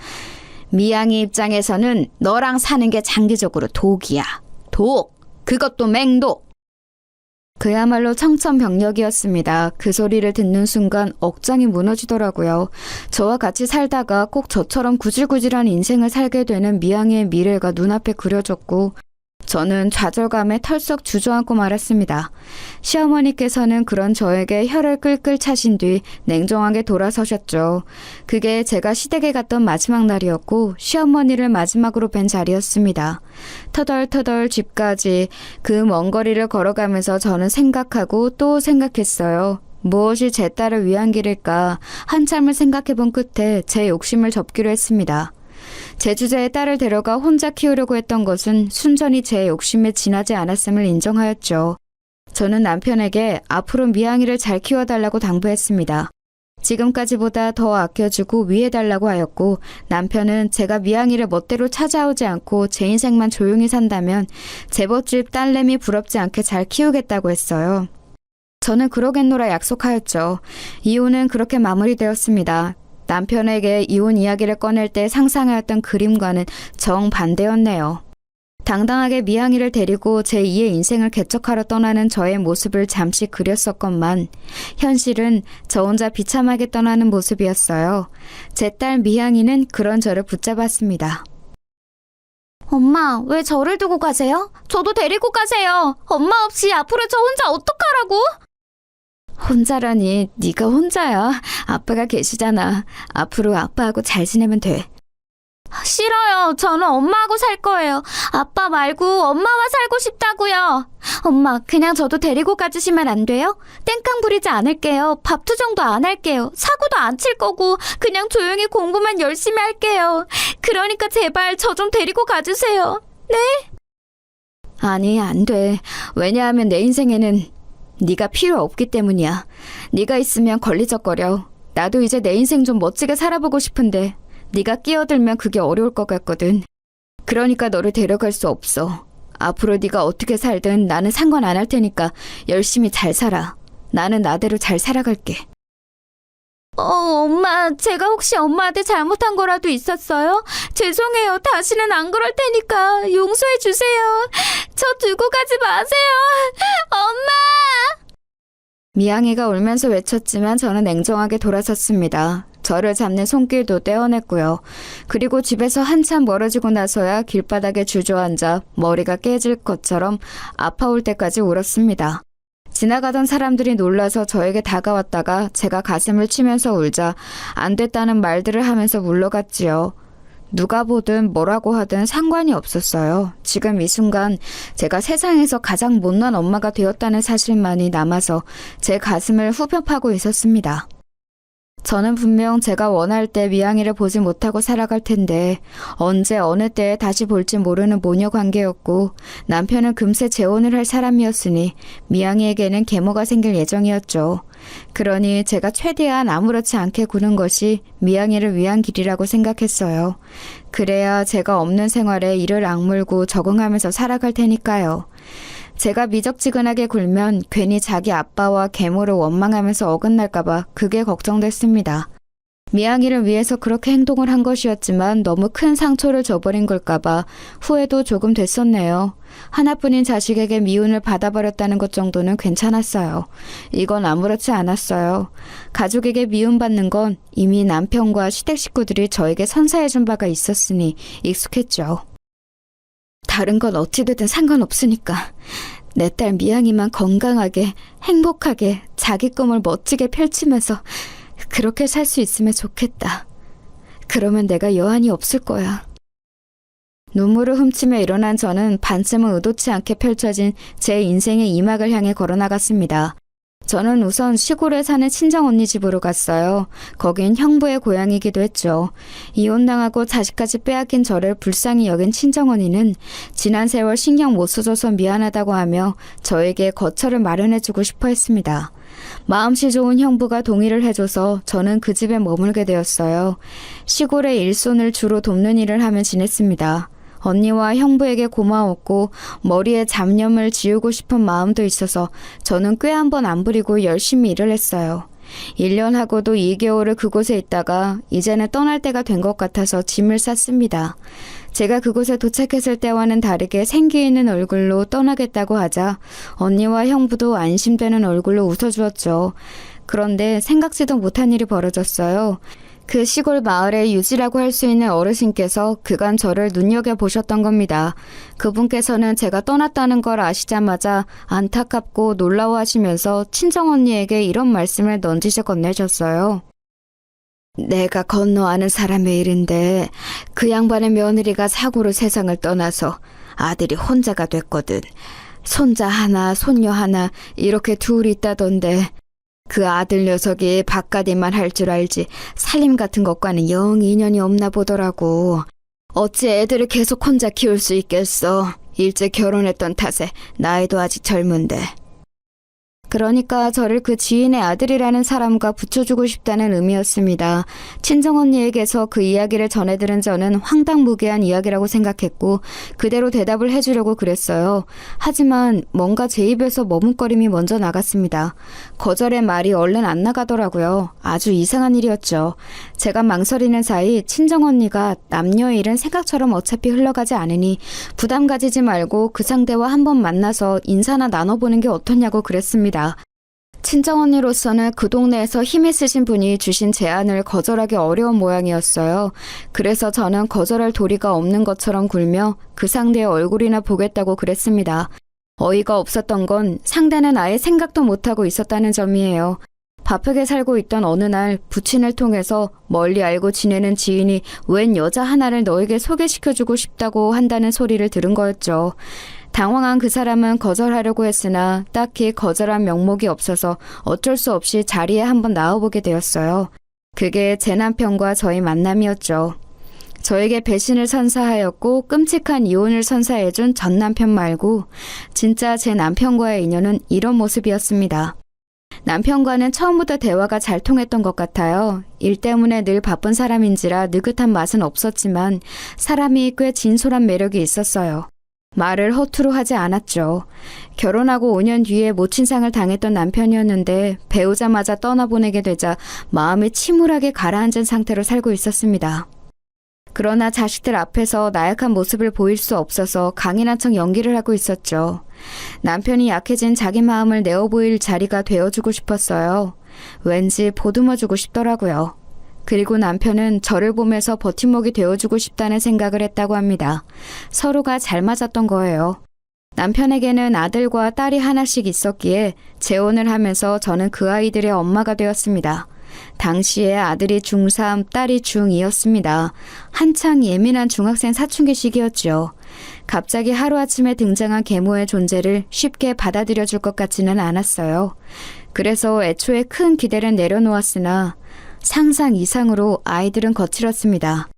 미양이 입장에서는 너랑 사는 게 장기적으로 독이야. 독! 그것도 맹독! 그야말로 청천벽력이었습니다. 그 소리를 듣는 순간 억장이 무너지더라고요. 저와 같이 살다가 꼭 저처럼 구질구질한 인생을 살게 되는 미양이의 미래가 눈앞에 그려졌고 저는 좌절감에 털썩 주저앉고 말았습니다. 시어머니께서는 그런 저에게 혀를 끌끌 차신 뒤 냉정하게 돌아서셨죠. 그게 제가 시댁에 갔던 마지막 날이었고 시어머니를 마지막으로 뵌 자리였습니다. 터덜터덜 집까지 그 먼 거리를 걸어가면서 저는 생각하고 또 생각했어요. 무엇이 제 딸을 위한 길일까 한참을 생각해본 끝에 제 욕심을 접기로 했습니다. 제 주제에 딸을 데려가 혼자 키우려고 했던 것은 순전히 제 욕심에 지나지 않았음을 인정하였죠. 저는 남편에게 앞으로 미양이를 잘 키워달라고 당부했습니다. 지금까지보다 더 아껴주고 위해달라고 하였고 남편은 제가 미양이를 멋대로 찾아오지 않고 제 인생만 조용히 산다면 제멋집 딸내미 부럽지 않게 잘 키우겠다고 했어요. 저는 그러겠노라 약속하였죠. 이혼은 그렇게 마무리되었습니다. 남편에게 이혼 이야기를 꺼낼 때 상상하였던 그림과는 정반대였네요. 당당하게 미양이를 데리고 제2의 인생을 개척하러 떠나는 저의 모습을 잠시 그렸었건만 현실은 저 혼자 비참하게 떠나는 모습이었어요. 제 딸 미양이는 그런 저를 붙잡았습니다. 엄마, 왜 저를 두고 가세요? 저도 데리고 가세요. 엄마 없이 앞으로 저 혼자 어떡하라고? 혼자라니 네가 혼자야. 아빠가 계시잖아. 앞으로 아빠하고 잘 지내면 돼. 싫어요. 저는 엄마하고 살 거예요. 아빠 말고 엄마와 살고 싶다고요. 엄마, 그냥 저도 데리고 가주시면 안 돼요? 땡깡 부리지 않을게요. 밥 투정도 안 할게요. 사고도 안 칠 거고 그냥 조용히 공부만 열심히 할게요. 그러니까 제발 저 좀 데리고 가주세요. 네? 아니, 안 돼. 왜냐하면 내 인생에는 네가 필요 없기 때문이야. 네가 있으면 걸리적거려. 나도 이제 내 인생 좀 멋지게 살아보고 싶은데 네가 끼어들면 그게 어려울 것 같거든. 그러니까 너를 데려갈 수 없어. 앞으로 네가 어떻게 살든 나는 상관 안 할 테니까 열심히 잘 살아. 나는 나대로 잘 살아갈게. 엄마, 제가 혹시 엄마한테 잘못한 거라도 있었어요? 죄송해요. 다시는 안 그럴 테니까 용서해 주세요. 저 두고 가지 마세요. 엄마! 미양이가 울면서 외쳤지만 저는 냉정하게 돌아섰습니다. 저를 잡는 손길도 떼어냈고요. 그리고 집에서 한참 멀어지고 나서야 길바닥에 주저앉아 머리가 깨질 것처럼 아파올 때까지 울었습니다. 지나가던 사람들이 놀라서 저에게 다가왔다가 제가 가슴을 치면서 울자 안 됐다는 말들을 하면서 물러갔지요. 누가 보든 뭐라고 하든 상관이 없었어요. 지금 이 순간 제가 세상에서 가장 못난 엄마가 되었다는 사실만이 남아서 제 가슴을 후벼 파고 있었습니다. 저는 분명 제가 원할 때 미양이를 보지 못하고 살아갈 텐데 언제 어느 때에 다시 볼지 모르는 모녀 관계였고 남편은 금세 재혼을 할 사람이었으니 미양이에게는 계모가 생길 예정이었죠. 그러니 제가 최대한 아무렇지 않게 구는 것이 미양이를 위한 길이라고 생각했어요. 그래야 제가 없는 생활에 이를 악물고 적응하면서 살아갈 테니까요. 제가 미적지근하게 굴면 괜히 자기 아빠와 계모를 원망하면서 어긋날까봐 그게 걱정됐습니다. 미양이를 위해서 그렇게 행동을 한 것이었지만 너무 큰 상처를 줘버린 걸까봐 후회도 조금 됐었네요. 하나뿐인 자식에게 미움을 받아버렸다는 것 정도는 괜찮았어요. 이건 아무렇지 않았어요. 가족에게 미움받는 건 이미 남편과 시댁 식구들이 저에게 선사해준 바가 있었으니 익숙했죠. 다른 건 어찌되든 상관없으니까 내 딸 미양이만 건강하게, 행복하게, 자기 꿈을 멋지게 펼치면서 그렇게 살 수 있으면 좋겠다. 그러면 내가 여한이 없을 거야. 눈물을 훔치며 일어난 저는 반쯤은 의도치 않게 펼쳐진 제 인생의 이막을 향해 걸어나갔습니다. 저는 우선 시골에 사는 친정언니 집으로 갔어요. 거긴 형부의 고향이기도 했죠. 이혼당하고 자식까지 빼앗긴 저를 불쌍히 여긴 친정언니는 지난 세월 신경 못 써줘서 미안하다고 하며 저에게 거처를 마련해주고 싶어 했습니다. 마음씨 좋은 형부가 동의를 해줘서 저는 그 집에 머물게 되었어요. 시골의 일손을 주로 돕는 일을 하며 지냈습니다. 언니와 형부에게 고마웠고 머리에 잡념을 지우고 싶은 마음도 있어서 저는 꽤 한 번 안 부리고 열심히 일을 했어요. 1년 하고도 2개월을 그곳에 있다가 이제는 떠날 때가 된 것 같아서 짐을 쌌습니다. 제가 그곳에 도착했을 때와는 다르게 생기 있는 얼굴로 떠나겠다고 하자 언니와 형부도 안심되는 얼굴로 웃어주었죠. 그런데 생각지도 못한 일이 벌어졌어요. 그 시골 마을의 유지라고 할 수 있는 어르신께서 그간 저를 눈여겨보셨던 겁니다. 그분께서는 제가 떠났다는 걸 아시자마자 안타깝고 놀라워하시면서 친정언니에게 이런 말씀을 넌지시 건네셨어요. 내가 건너 아는 사람의 일인데 그 양반의 며느리가 사고로 세상을 떠나서 아들이 혼자가 됐거든. 손자 하나, 손녀 하나 이렇게 둘이 있다던데 그 아들 녀석이 바깥일만 할 줄 알지 살림 같은 것과는 영 인연이 없나 보더라고. 어찌 애들을 계속 혼자 키울 수 있겠어. 일찍 결혼했던 탓에 나이도 아직 젊은데. 그러니까 저를 그 지인의 아들이라는 사람과 붙여주고 싶다는 의미였습니다. 친정언니에게서 그 이야기를 전해들은 저는 황당무계한 이야기라고 생각했고 그대로 대답을 해주려고 그랬어요. 하지만 뭔가 제 입에서 머뭇거림이 먼저 나갔습니다. 거절의 말이 얼른 안 나가더라고요. 아주 이상한 일이었죠. 제가 망설이는 사이 친정언니가 남녀 일은 생각처럼 어차피 흘러가지 않으니 부담 가지지 말고 그 상대와 한번 만나서 인사나 나눠보는 게 어떻냐고 그랬습니다. 친정언니로서는 그 동네에서 힘 있으신 분이 주신 제안을 거절하기 어려운 모양이었어요. 그래서 저는 거절할 도리가 없는 것처럼 굴며 그 상대의 얼굴이나 보겠다고 그랬습니다. 어이가 없었던 건 상대는 아예 생각도 못하고 있었다는 점이에요. 바쁘게 살고 있던 어느 날 부친을 통해서 멀리 알고 지내는 지인이 웬 여자 하나를 너에게 소개시켜주고 싶다고 한다는 소리를 들은 거였죠. 당황한 그 사람은 거절하려고 했으나 딱히 거절한 명목이 없어서 어쩔 수 없이 자리에 한번 나와보게 되었어요. 그게 제 남편과 저의 만남이었죠. 저에게 배신을 선사하였고 끔찍한 이혼을 선사해준 전 남편 말고 진짜 제 남편과의 인연은 이런 모습이었습니다. 남편과는 처음부터 대화가 잘 통했던 것 같아요. 일 때문에 늘 바쁜 사람인지라 느긋한 맛은 없었지만 사람이 꽤 진솔한 매력이 있었어요. 말을 허투루 하지 않았죠. 결혼하고 5년 뒤에 모친상을 당했던 남편이었는데 배우자마자 떠나보내게 되자 마음이 침울하게 가라앉은 상태로 살고 있었습니다. 그러나 자식들 앞에서 나약한 모습을 보일 수 없어서 강인한 척 연기를 하고 있었죠. 남편이 약해진 자기 마음을 내어보일 자리가 되어주고 싶었어요. 왠지 보듬어주고 싶더라고요. 그리고 남편은 저를 보면서 버팀목이 되어주고 싶다는 생각을 했다고 합니다. 서로가 잘 맞았던 거예요. 남편에게는 아들과 딸이 하나씩 있었기에 재혼을 하면서 저는 그 아이들의 엄마가 되었습니다. 당시에 아들이 중3, 딸이 중2였습니다. 한창 예민한 중학생 사춘기 시기였죠. 갑자기 하루아침에 등장한 계모의 존재를 쉽게 받아들여줄 것 같지는 않았어요. 그래서 애초에 큰 기대를 내려놓았으나 상상 이상으로 아이들은 거칠었습니다.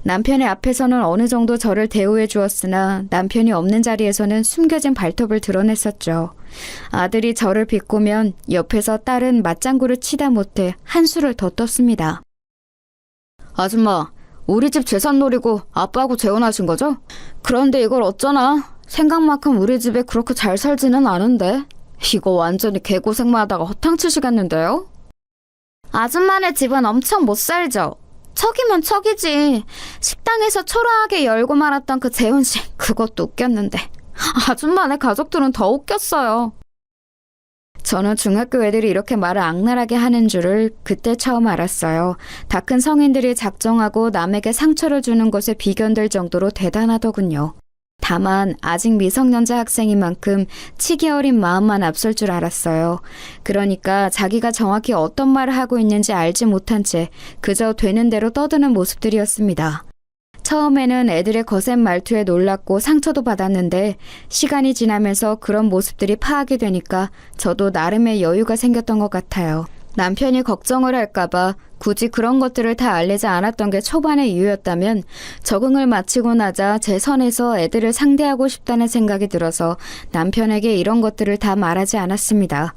남편의 앞에서는 어느 정도 저를 대우해 주었으나 남편이 없는 자리에서는 숨겨진 발톱을 드러냈었죠. 아들이 저를 비꼬면 옆에서 딸은 맞장구를 치다 못해 한수를 더 떴습니다. 아줌마, 우리 집 재산 노리고 아빠하고 재혼하신 거죠? 그런데 이걸 어쩌나? 생각만큼 우리 집에 그렇게 잘 살지는 않은데. 이거 완전히 개고생만 하다가 허탕치시겠는데요? 아줌마네 집은 엄청 못 살죠? 척이면 척이지. 식당에서 초라하게 열고 말았던 그 재혼식, 그것도 웃겼는데. 아줌마네 가족들은 더 웃겼어요. 저는 중학교 애들이 이렇게 말을 악랄하게 하는 줄을 그때 처음 알았어요. 다 큰 성인들이 작정하고 남에게 상처를 주는 것에 비견될 정도로 대단하더군요. 다만 아직 미성년자 학생인 만큼 치기 어린 마음만 앞설 줄 알았어요. 그러니까 자기가 정확히 어떤 말을 하고 있는지 알지 못한 채 그저 되는 대로 떠드는 모습들이었습니다. 처음에는 애들의 거센 말투에 놀랐고 상처도 받았는데 시간이 지나면서 그런 모습들이 파악이 되니까 저도 나름의 여유가 생겼던 것 같아요. 남편이 걱정을 할까봐 굳이 그런 것들을 다 알리지 않았던 게 초반의 이유였다면 적응을 마치고 나자 제 선에서 애들을 상대하고 싶다는 생각이 들어서 남편에게 이런 것들을 다 말하지 않았습니다.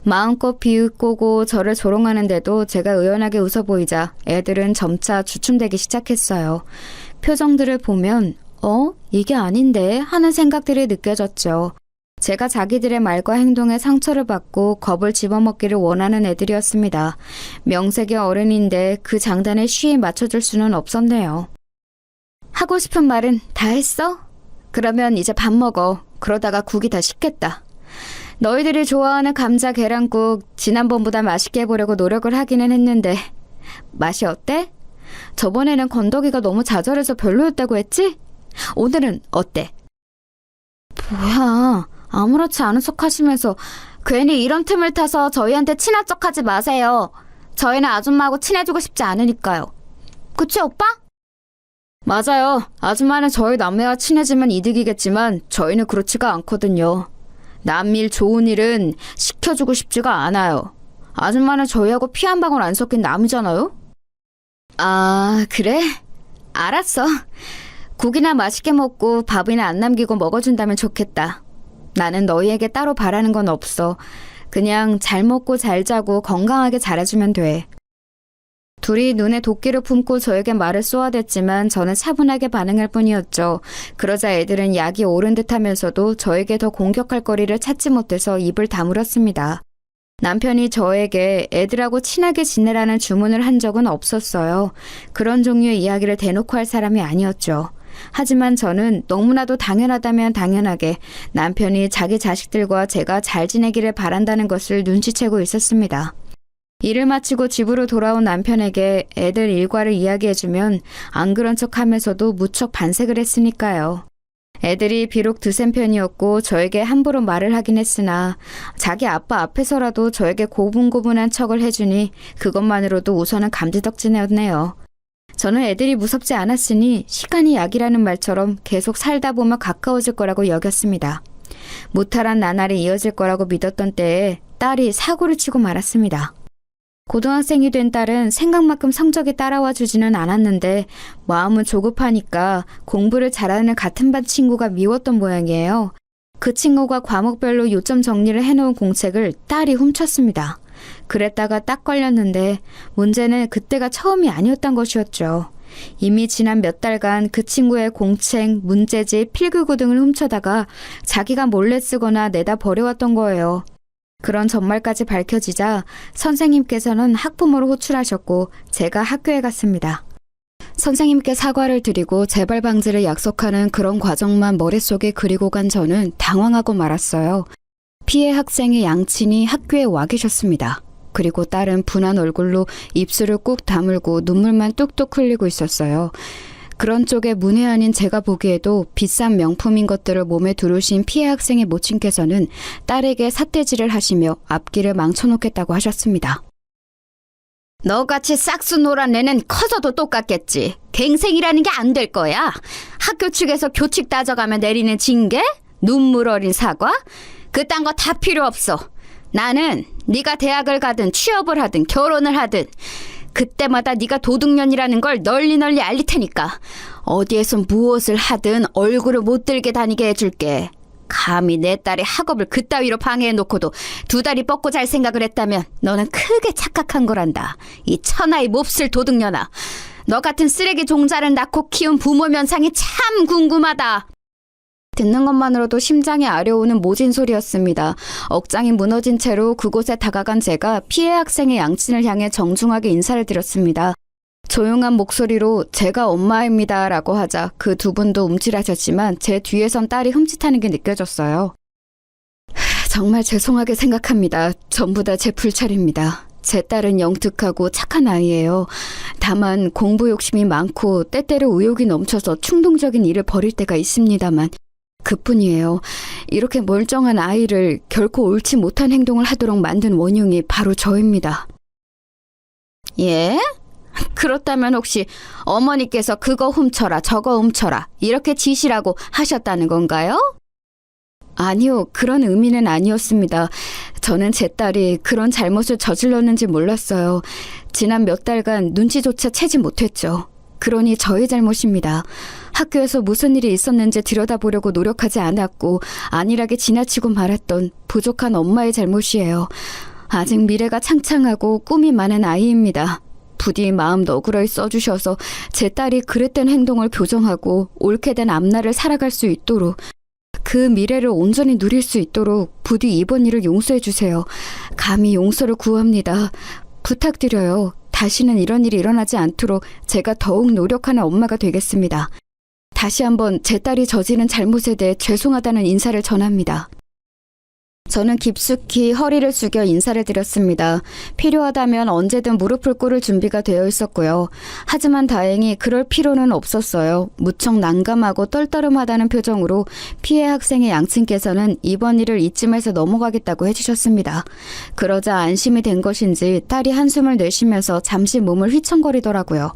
마음껏 비웃고 저를 조롱하는데도 제가 의연하게 웃어 보이자 애들은 점차 주춤대기 시작했어요. 표정들을 보면 이게 아닌데 하는 생각들이 느껴졌죠. 제가 자기들의 말과 행동에 상처를 받고 겁을 집어먹기를 원하는 애들이었습니다. 명색의 어른인데 그 장단에 쉬이 맞춰줄 수는 없었네요. 하고 싶은 말은 다 했어? 그러면 이제 밥 먹어. 그러다가 국이 다 식겠다. 너희들이 좋아하는 감자 계란국 지난번보다 맛있게 해보려고 노력을 하기는 했는데 맛이 어때? 저번에는 건더기가 너무 자잘해서 별로였다고 했지? 오늘은 어때? 뭐야, 아무렇지 않은 척 하시면서 괜히 이런 틈을 타서 저희한테 친한 척 하지 마세요. 저희는 아줌마하고 친해지고 싶지 않으니까요. 그치, 오빠? 맞아요. 아줌마는 저희 남매와 친해지면 이득이겠지만 저희는 그렇지가 않거든요. 남일 좋은 일은 시켜주고 싶지가 않아요. 아줌마는 저희하고 피 한 방울 안 섞인 남이잖아요? 아, 그래? 알았어. 국이나 맛있게 먹고 밥이나 안 남기고 먹어준다면 좋겠다. 나는 너희에게 따로 바라는 건 없어. 그냥 잘 먹고 잘 자고 건강하게 자라주면 돼. 둘이 눈에 도끼를 품고 저에게 말을 쏘아댔지만 저는 차분하게 반응할 뿐이었죠. 그러자 애들은 약이 오른 듯하면서도 저에게 더 공격할 거리를 찾지 못해서 입을 다물었습니다. 남편이 저에게 애들하고 친하게 지내라는 주문을 한 적은 없었어요. 그런 종류의 이야기를 대놓고 할 사람이 아니었죠. 하지만 저는 너무나도 당연하다면 당연하게 남편이 자기 자식들과 제가 잘 지내기를 바란다는 것을 눈치채고 있었습니다. 일을 마치고 집으로 돌아온 남편에게 애들 일과를 이야기해주면 안 그런 척하면서도 무척 반색을 했으니까요. 애들이 비록 드센 편이었고 저에게 함부로 말을 하긴 했으나 자기 아빠 앞에서라도 저에게 고분고분한 척을 해주니 그것만으로도 우선은 감지덕지네였네요. 저는 애들이 무섭지 않았으니 시간이 약이라는 말처럼 계속 살다 보면 가까워질 거라고 여겼습니다. 무탈한 나날이 이어질 거라고 믿었던 때에 딸이 사고를 치고 말았습니다. 고등학생이 된 딸은 생각만큼 성적이 따라와 주지는 않았는데 마음은 조급하니까 공부를 잘하는 같은 반 친구가 미웠던 모양이에요. 그 친구가 과목별로 요점 정리를 해놓은 공책을 딸이 훔쳤습니다. 그랬다가 딱 걸렸는데 문제는 그때가 처음이 아니었던 것이었죠. 이미 지난 몇 달간 그 친구의 공책, 문제집, 필기구 등을 훔쳐다가 자기가 몰래 쓰거나 내다 버려왔던 거예요. 그런 전말까지 밝혀지자 선생님께서는 학부모를 호출하셨고 제가 학교에 갔습니다. 선생님께 사과를 드리고 재발 방지를 약속하는 그런 과정만 머릿속에 그리고 간 저는 당황하고 말았어요. 피해 학생의 양친이 학교에 와 계셨습니다. 그리고 딸은 분한 얼굴로 입술을 꾹 다물고 눈물만 뚝뚝 흘리고 있었어요. 그런 쪽에 문외한인 제가 보기에도 비싼 명품인 것들을 몸에 두르신 피해 학생의 모친께서는 딸에게 삿대질을 하시며 앞길을 망쳐놓겠다고 하셨습니다. 너같이 싹수 노란 애는 커서도 똑같겠지. 갱생이라는 게 안 될 거야. 학교 측에서 교칙 따져가며 내리는 징계? 눈물 어린 사과? 그딴 거 다 필요 없어. 나는 네가 대학을 가든 취업을 하든 결혼을 하든 그때마다 네가 도둑년이라는 걸 널리 알릴 테니까 어디에서 무엇을 하든 얼굴을 못 들게 다니게 해줄게. 감히 내 딸의 학업을 그따위로 방해해놓고도 두 다리 뻗고 잘 생각을 했다면 너는 크게 착각한 거란다. 이 천하의 몹쓸 도둑년아. 너 같은 쓰레기 종자를 낳고 키운 부모 면상이 참 궁금하다. 듣는 것만으로도 심장이 아려오는 모진 소리였습니다. 억장이 무너진 채로 그곳에 다가간 제가 피해 학생의 양친을 향해 정중하게 인사를 드렸습니다. 조용한 목소리로 제가 엄마입니다 라고 하자 그 두 분도 움찔하셨지만 제 뒤에선 딸이 흠칫하는 게 느껴졌어요. 정말 죄송하게 생각합니다. 전부 다 제 불찰입니다. 제 딸은 영특하고 착한 아이예요. 다만 공부 욕심이 많고 때때로 의욕이 넘쳐서 충동적인 일을 벌일 때가 있습니다만 그뿐이에요. 이렇게 멀쩡한 아이를 결코 옳지 못한 행동을 하도록 만든 원흉이 바로 저입니다. 예? 그렇다면 혹시 어머니께서 그거 훔쳐라 저거 훔쳐라 이렇게 지시라고 하셨다는 건가요? 아니요, 그런 의미는 아니었습니다. 저는 제 딸이 그런 잘못을 저질렀는지 몰랐어요. 지난 몇 달간 눈치조차 채지 못했죠. 그러니 저의 잘못입니다. 학교에서 무슨 일이 있었는지 들여다보려고 노력하지 않았고 안일하게 지나치고 말았던 부족한 엄마의 잘못이에요. 아직 미래가 창창하고 꿈이 많은 아이입니다. 부디 마음 너그러이 써주셔서 제 딸이 그릇된 행동을 교정하고 옳게 된 앞날을 살아갈 수 있도록 그 미래를 온전히 누릴 수 있도록 부디 이번 일을 용서해 주세요. 감히 용서를 구합니다. 부탁드려요. 다시는 이런 일이 일어나지 않도록 제가 더욱 노력하는 엄마가 되겠습니다. 다시 한번 제 딸이 저지른 잘못에 대해 죄송하다는 인사를 전합니다. 저는 깊숙이 허리를 숙여 인사를 드렸습니다. 필요하다면 언제든 무릎을 꿇을 준비가 되어 있었고요. 하지만 다행히 그럴 필요는 없었어요. 무척 난감하고 떨떠름하다는 표정으로 피해 학생의 양친께서는 이번 일을 이쯤에서 넘어가겠다고 해주셨습니다. 그러자 안심이 된 것인지 딸이 한숨을 내쉬면서 잠시 몸을 휘청거리더라고요.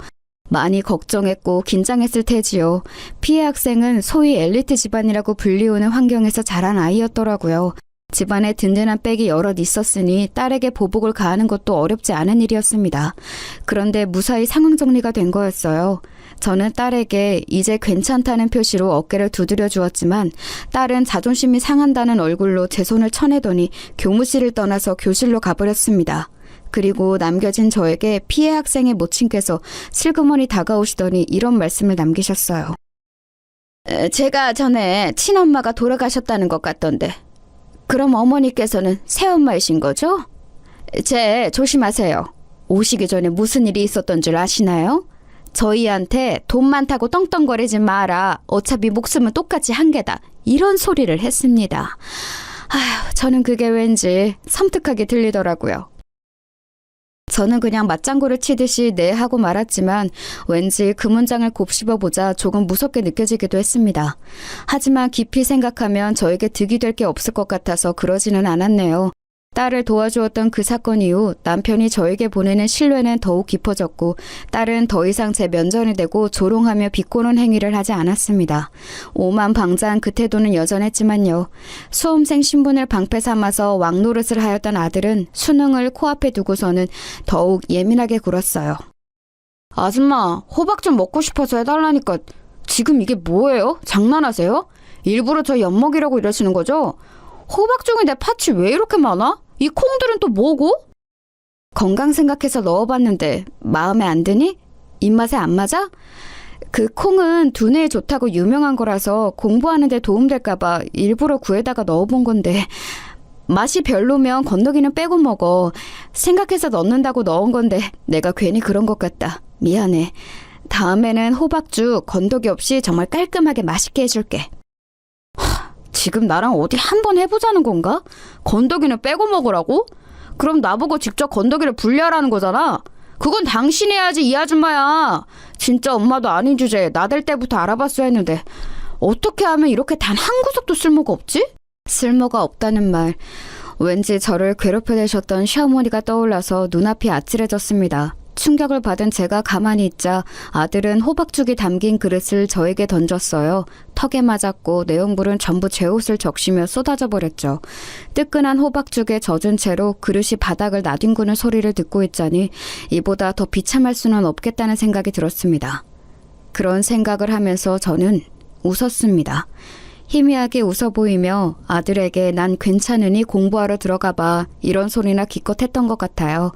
많이 걱정했고 긴장했을 테지요. 피해 학생은 소위 엘리트 집안이라고 불리우는 환경에서 자란 아이였더라고요. 집안에 든든한 백이 여럿 있었으니 딸에게 보복을 가하는 것도 어렵지 않은 일이었습니다. 그런데 무사히 상황 정리가 된 거였어요. 저는 딸에게 이제 괜찮다는 표시로 어깨를 두드려 주었지만 딸은 자존심이 상한다는 얼굴로 제 손을 쳐내더니 교무실을 떠나서 교실로 가버렸습니다. 그리고 남겨진 저에게 피해 학생의 모친께서 슬그머니 다가오시더니 이런 말씀을 남기셨어요. 제가 전에 친엄마가 돌아가셨다는 것 같던데 그럼 어머니께서는 새엄마이신 거죠? 조심하세요. 오시기 전에 무슨 일이 있었던 줄 아시나요? 저희한테 돈 많다고 떵떵거리지 마라. 어차피 목숨은 똑같이 한 개다. 이런 소리를 했습니다. 아휴, 저는 그게 왠지 섬뜩하게 들리더라고요. 저는 그냥 맞장구를 치듯이 네 하고 말았지만 왠지 그 문장을 곱씹어보자 조금 무섭게 느껴지기도 했습니다. 하지만 깊이 생각하면 저에게 득이 될 게 없을 것 같아서 그러지는 않았네요. 딸을 도와주었던 그 사건 이후 남편이 저에게 보내는 신뢰는 더욱 깊어졌고 딸은 더 이상 제 면전에 대고 조롱하며 비꼬는 행위를 하지 않았습니다. 오만방자한 그 태도는 여전했지만요. 수험생 신분을 방패 삼아서 왕노릇을 하였던 아들은 수능을 코앞에 두고서는 더욱 예민하게 굴었어요. 아줌마, 호박 좀 먹고 싶어서 해달라니까 지금 이게 뭐예요? 장난하세요? 일부러 저 엿먹이려고 이러시는 거죠? 호박 중에 팥이 왜 이렇게 많아? 이 콩들은 또 뭐고? 건강 생각해서 넣어봤는데 마음에 안 드니? 입맛에 안 맞아? 그 콩은 두뇌에 좋다고 유명한 거라서 공부하는 데 도움될까봐 일부러 구에다가 넣어본 건데 맛이 별로면 건더기는 빼고 먹어. 생각해서 넣는다고 넣은 건데 내가 괜히 그런 것 같다. 미안해. 다음에는 호박죽 건더기 없이 정말 깔끔하게 맛있게 해줄게. 지금 나랑 어디 한번 해보자는 건가? 건더기는 빼고 먹으라고? 그럼 나보고 직접 건더기를 분리하라는 거잖아. 그건 당신이 해야지 이 아줌마야. 진짜 엄마도 아닌 주제에 나댈 때부터 알아봤어야 했는데 어떻게 하면 이렇게 단 한 구석도 쓸모가 없지? 쓸모가 없다는 말. 왠지 저를 괴롭혀대셨던 시어머니가 떠올라서 눈앞이 아찔해졌습니다. 충격을 받은 제가 가만히 있자 아들은 호박죽이 담긴 그릇을 저에게 던졌어요. 턱에 맞았고 내용물은 전부 제 옷을 적시며 쏟아져 버렸죠. 뜨끈한 호박죽에 젖은 채로 그릇이 바닥을 나뒹구는 소리를 듣고 있자니 이보다 더 비참할 수는 없겠다는 생각이 들었습니다. 그런 생각을 하면서 저는 웃었습니다. 희미하게 웃어 보이며 아들에게 난 괜찮으니 공부하러 들어가봐 이런 소리나 기껏 했던 것 같아요.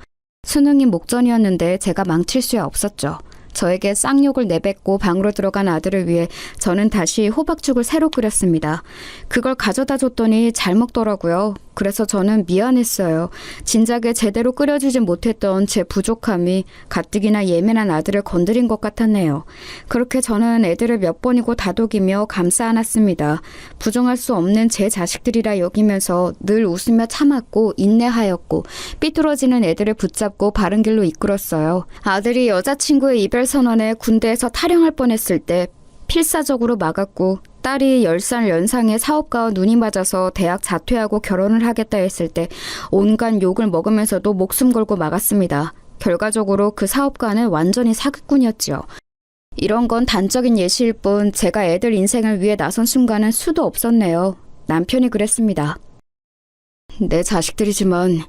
수능이 목전이었는데 제가 망칠 수야 없었죠. 저에게 쌍욕을 내뱉고 방으로 들어간 아들을 위해 저는 다시 호박죽을 새로 끓였습니다. 그걸 가져다 줬더니 잘 먹더라고요. 그래서 저는 미안했어요. 진작에 제대로 끓여주지 못했던 제 부족함이 가뜩이나 예민한 아들을 건드린 것 같았네요. 그렇게 저는 애들을 몇 번이고 다독이며 감싸 안았습니다. 부정할 수 없는 제 자식들이라 여기면서 늘 웃으며 참았고 인내하였고 삐뚤어지는 애들을 붙잡고 바른 길로 이끌었어요. 아들이 여자친구의 이별 선언에 군대에서 탈영할 뻔했을 때 필사적으로 막았고 딸이 10살 연상의 사업가와 눈이 맞아서 대학 자퇴하고 결혼을 하겠다 했을 때 온갖 욕을 먹으면서도 목숨 걸고 막았습니다. 결과적으로 그 사업가는 완전히 사기꾼이었지요. 이런 건 단적인 예시일 뿐 제가 애들 인생을 위해 나선 순간은 수도 없었네요. 남편이 그랬습니다. 내 자식들이지만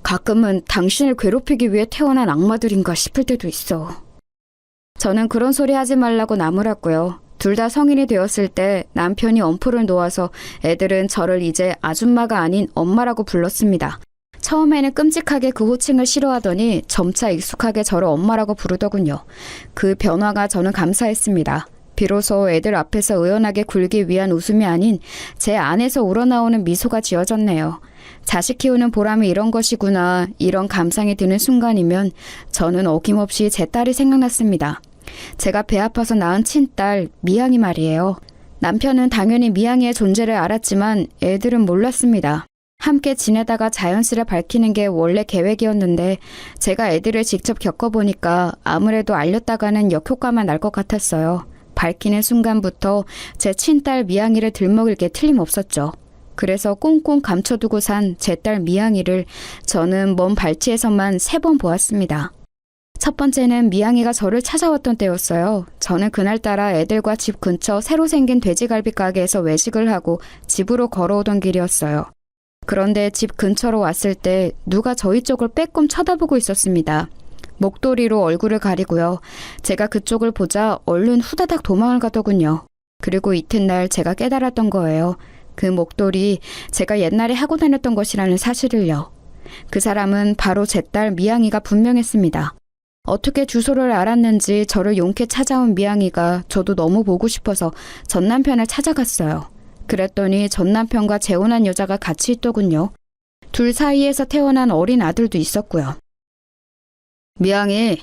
가끔은 당신을 괴롭히기 위해 태어난 악마들인가 싶을 때도 있어. 저는 그런 소리 하지 말라고 나무랐고요. 둘 다 성인이 되었을 때 남편이 엄포를 놓아서 애들은 저를 이제 아줌마가 아닌 엄마라고 불렀습니다. 처음에는 끔찍하게 그 호칭을 싫어하더니 점차 익숙하게 저를 엄마라고 부르더군요. 그 변화가 저는 감사했습니다. 비로소 애들 앞에서 의연하게 굴기 위한 웃음이 아닌 제 안에서 우러나오는 미소가 지어졌네요. 자식 키우는 보람이 이런 것이구나, 이런 감상이 드는 순간이면 저는 어김없이 제 딸이 생각났습니다. 제가 배 아파서 낳은 친딸 미양이 말이에요. 남편은 당연히 미양이의 존재를 알았지만 애들은 몰랐습니다. 함께 지내다가 자연스레 밝히는 게 원래 계획이었는데 제가 애들을 직접 겪어보니까 아무래도 알렸다가는 역효과만 날 것 같았어요. 밝히는 순간부터 제 친딸 미양이를 들먹일 게 틀림없었죠. 그래서 꽁꽁 감춰두고 산 제 딸 미양이를 저는 먼 발치에서만 3번 보았습니다. 첫 번째는 미양이가 저를 찾아왔던 때였어요. 저는 그날따라 애들과 집 근처 새로 생긴 돼지갈비 가게에서 외식을 하고 집으로 걸어오던 길이었어요. 그런데 집 근처로 왔을 때 누가 저희 쪽을 빼꼼 쳐다보고 있었습니다. 목도리로 얼굴을 가리고요. 제가 그쪽을 보자 얼른 후다닥 도망을 가더군요. 그리고 이튿날 제가 깨달았던 거예요. 그 목도리 제가 옛날에 하고 다녔던 것이라는 사실을요. 그 사람은 바로 제 딸 미양이가 분명했습니다. 어떻게 주소를 알았는지 저를 용케 찾아온 미양이가 저도 너무 보고 싶어서 전 남편을 찾아갔어요. 그랬더니 전 남편과 재혼한 여자가 같이 있더군요. 둘 사이에서 태어난 어린 아들도 있었고요. 미양이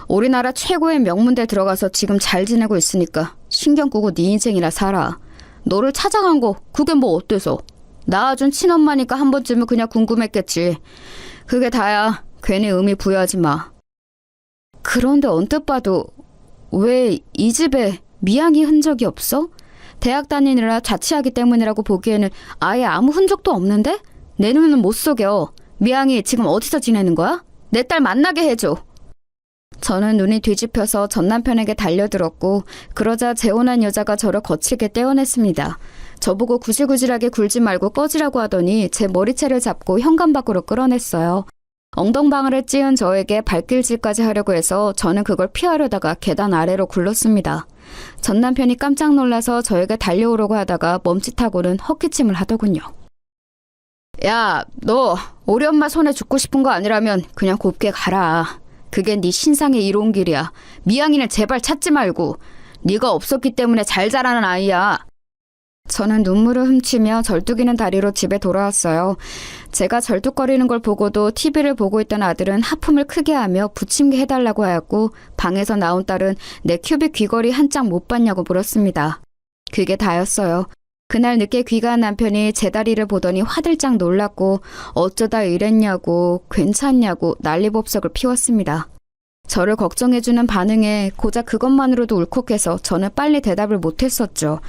우리나라 최고의 명문대 들어가서 지금 잘 지내고 있으니까 신경 끄고 네 인생이나 살아. 너를 찾아간 거 그게 뭐 어때서? 낳아준 친엄마니까 한 번쯤은 그냥 궁금했겠지. 그게 다야. 괜히 의미 부여하지 마. 그런데 언뜻 봐도 왜 이 집에 미양이 흔적이 없어? 대학 다니느라 자취하기 때문이라고 보기에는 아예 아무 흔적도 없는데? 내 눈은 못 속여. 미양이 지금 어디서 지내는 거야? 내 딸 만나게 해줘. 저는 눈이 뒤집혀서 전 남편에게 달려들었고 그러자 재혼한 여자가 저를 거칠게 떼어냈습니다. 저보고 구질구질하게 굴지 말고 꺼지라고 하더니 제 머리채를 잡고 현관 밖으로 끌어냈어요. 엉덩방아를 찧은 저에게 발길질까지 하려고 해서 저는 그걸 피하려다가 계단 아래로 굴렀습니다. 전 남편이 깜짝 놀라서 저에게 달려오려고 하다가 멈칫하고는 헛기침을 하더군요. 야, 너 우리 엄마 손에 죽고 싶은 거 아니라면 그냥 곱게 가라. 그게 네 신상의 이로운 길이야. 미양이는 제발 찾지 말고. 네가 없었기 때문에 잘 자라는 아이야. 저는 눈물을 훔치며 절뚝이는 다리로 집에 돌아왔어요. 제가 절뚝거리는 걸 보고도 TV를 보고 있던 아들은 하품을 크게 하며 부침개 해달라고 하였고 방에서 나온 딸은 내 큐빅 귀걸이 한 짝 못 봤냐고 물었습니다. 그게 다였어요. 그날 늦게 귀가한 남편이 제 다리를 보더니 화들짝 놀랐고 어쩌다 이랬냐고 괜찮냐고 난리법석을 피웠습니다. 저를 걱정해주는 반응에 고작 그것만으로도 울컥해서 저는 빨리 대답을 못했었죠.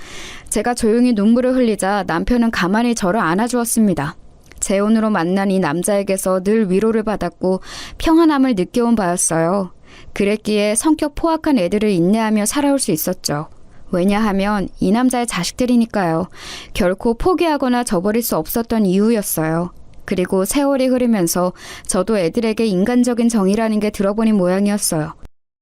제가 조용히 눈물을 흘리자 남편은 가만히 저를 안아주었습니다. 재혼으로 만난 이 남자에게서 늘 위로를 받았고 평안함을 느껴온 바였어요. 그랬기에 성격 포악한 애들을 인내하며 살아올 수 있었죠. 왜냐하면 이 남자의 자식들이니까요. 결코 포기하거나 저버릴 수 없었던 이유였어요. 그리고 세월이 흐르면서 저도 애들에게 인간적인 정이라는 게 들어보니 모양이었어요.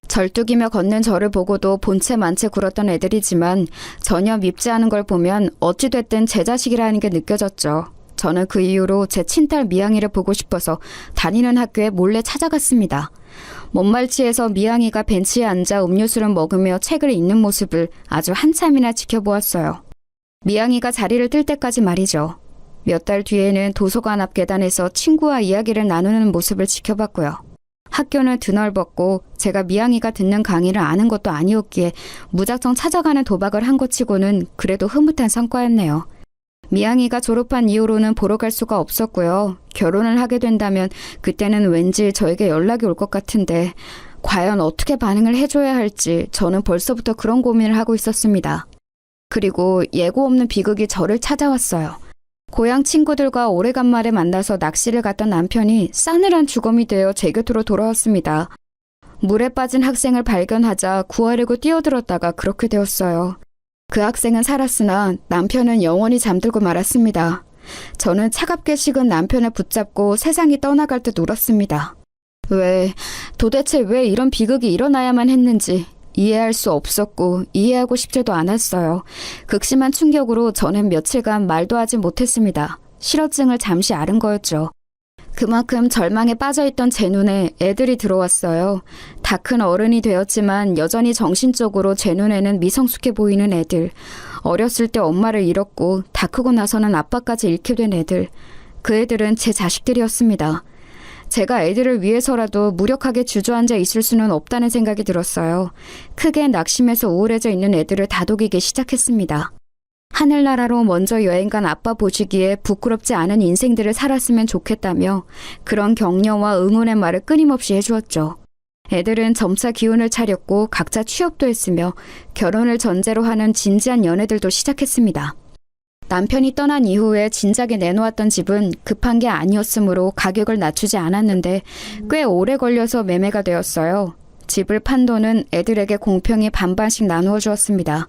절뚝이며 걷는 저를 보고도 본체 만체 굴었던 애들이지만 전혀 밉지 않은 걸 보면 어찌됐든 제 자식이라는 게 느껴졌죠. 저는 그 이후로 제 친딸 미양이를 보고 싶어서 다니는 학교에 몰래 찾아갔습니다. 먼말치에서 미양이가 벤치에 앉아 음료수를 먹으며 책을 읽는 모습을 아주 한참이나 지켜보았어요. 미양이가 자리를 뜰 때까지 말이죠. 몇 달 뒤에는 도서관 앞 계단에서 친구와 이야기를 나누는 모습을 지켜봤고요. 학교는 드넓었고 제가 미양이가 듣는 강의를 아는 것도 아니었기에 무작정 찾아가는 도박을 한 것 치고는 그래도 흐뭇한 성과였네요. 미양이가 졸업한 이후로는 보러 갈 수가 없었고요. 결혼을 하게 된다면 그때는 왠지 저에게 연락이 올 것 같은데 과연 어떻게 반응을 해줘야 할지 저는 벌써부터 그런 고민을 하고 있었습니다. 그리고 예고 없는 비극이 저를 찾아왔어요. 고향 친구들과 오래간만에 만나서 낚시를 갔던 남편이 싸늘한 주검이 되어 제 곁으로 돌아왔습니다. 물에 빠진 학생을 발견하자 구하려고 뛰어들었다가 그렇게 되었어요. 그 학생은 살았으나 남편은 영원히 잠들고 말았습니다. 저는 차갑게 식은 남편을 붙잡고 세상이 떠나갈 듯 울었습니다. 도대체 왜 이런 비극이 일어나야만 했는지 이해할 수 없었고 이해하고 싶지도 않았어요. 극심한 충격으로 저는 며칠간 말도 하지 못했습니다. 실어증을 잠시 앓은 거였죠. 그만큼 절망에 빠져있던 제 눈에 애들이 들어왔어요. 다 큰 어른이 되었지만 여전히 정신적으로 제 눈에는 미성숙해 보이는 애들. 어렸을 때 엄마를 잃었고 다 크고 나서는 아빠까지 잃게 된 애들. 그 애들은 제 자식들이었습니다. 제가 애들을 위해서라도 무력하게 주저앉아 있을 수는 없다는 생각이 들었어요. 크게 낙심해서 우울해져 있는 애들을 다독이기 시작했습니다. 하늘나라로 먼저 여행 간 아빠 보시기에 부끄럽지 않은 인생들을 살았으면 좋겠다며 그런 격려와 응원의 말을 끊임없이 해주었죠. 애들은 점차 기운을 차렸고 각자 취업도 했으며 결혼을 전제로 하는 진지한 연애들도 시작했습니다. 남편이 떠난 이후에 진작에 내놓았던 집은 급한 게 아니었으므로 가격을 낮추지 않았는데 꽤 오래 걸려서 매매가 되었어요. 집을 판 돈은 애들에게 공평히 반반씩 나누어 주었습니다.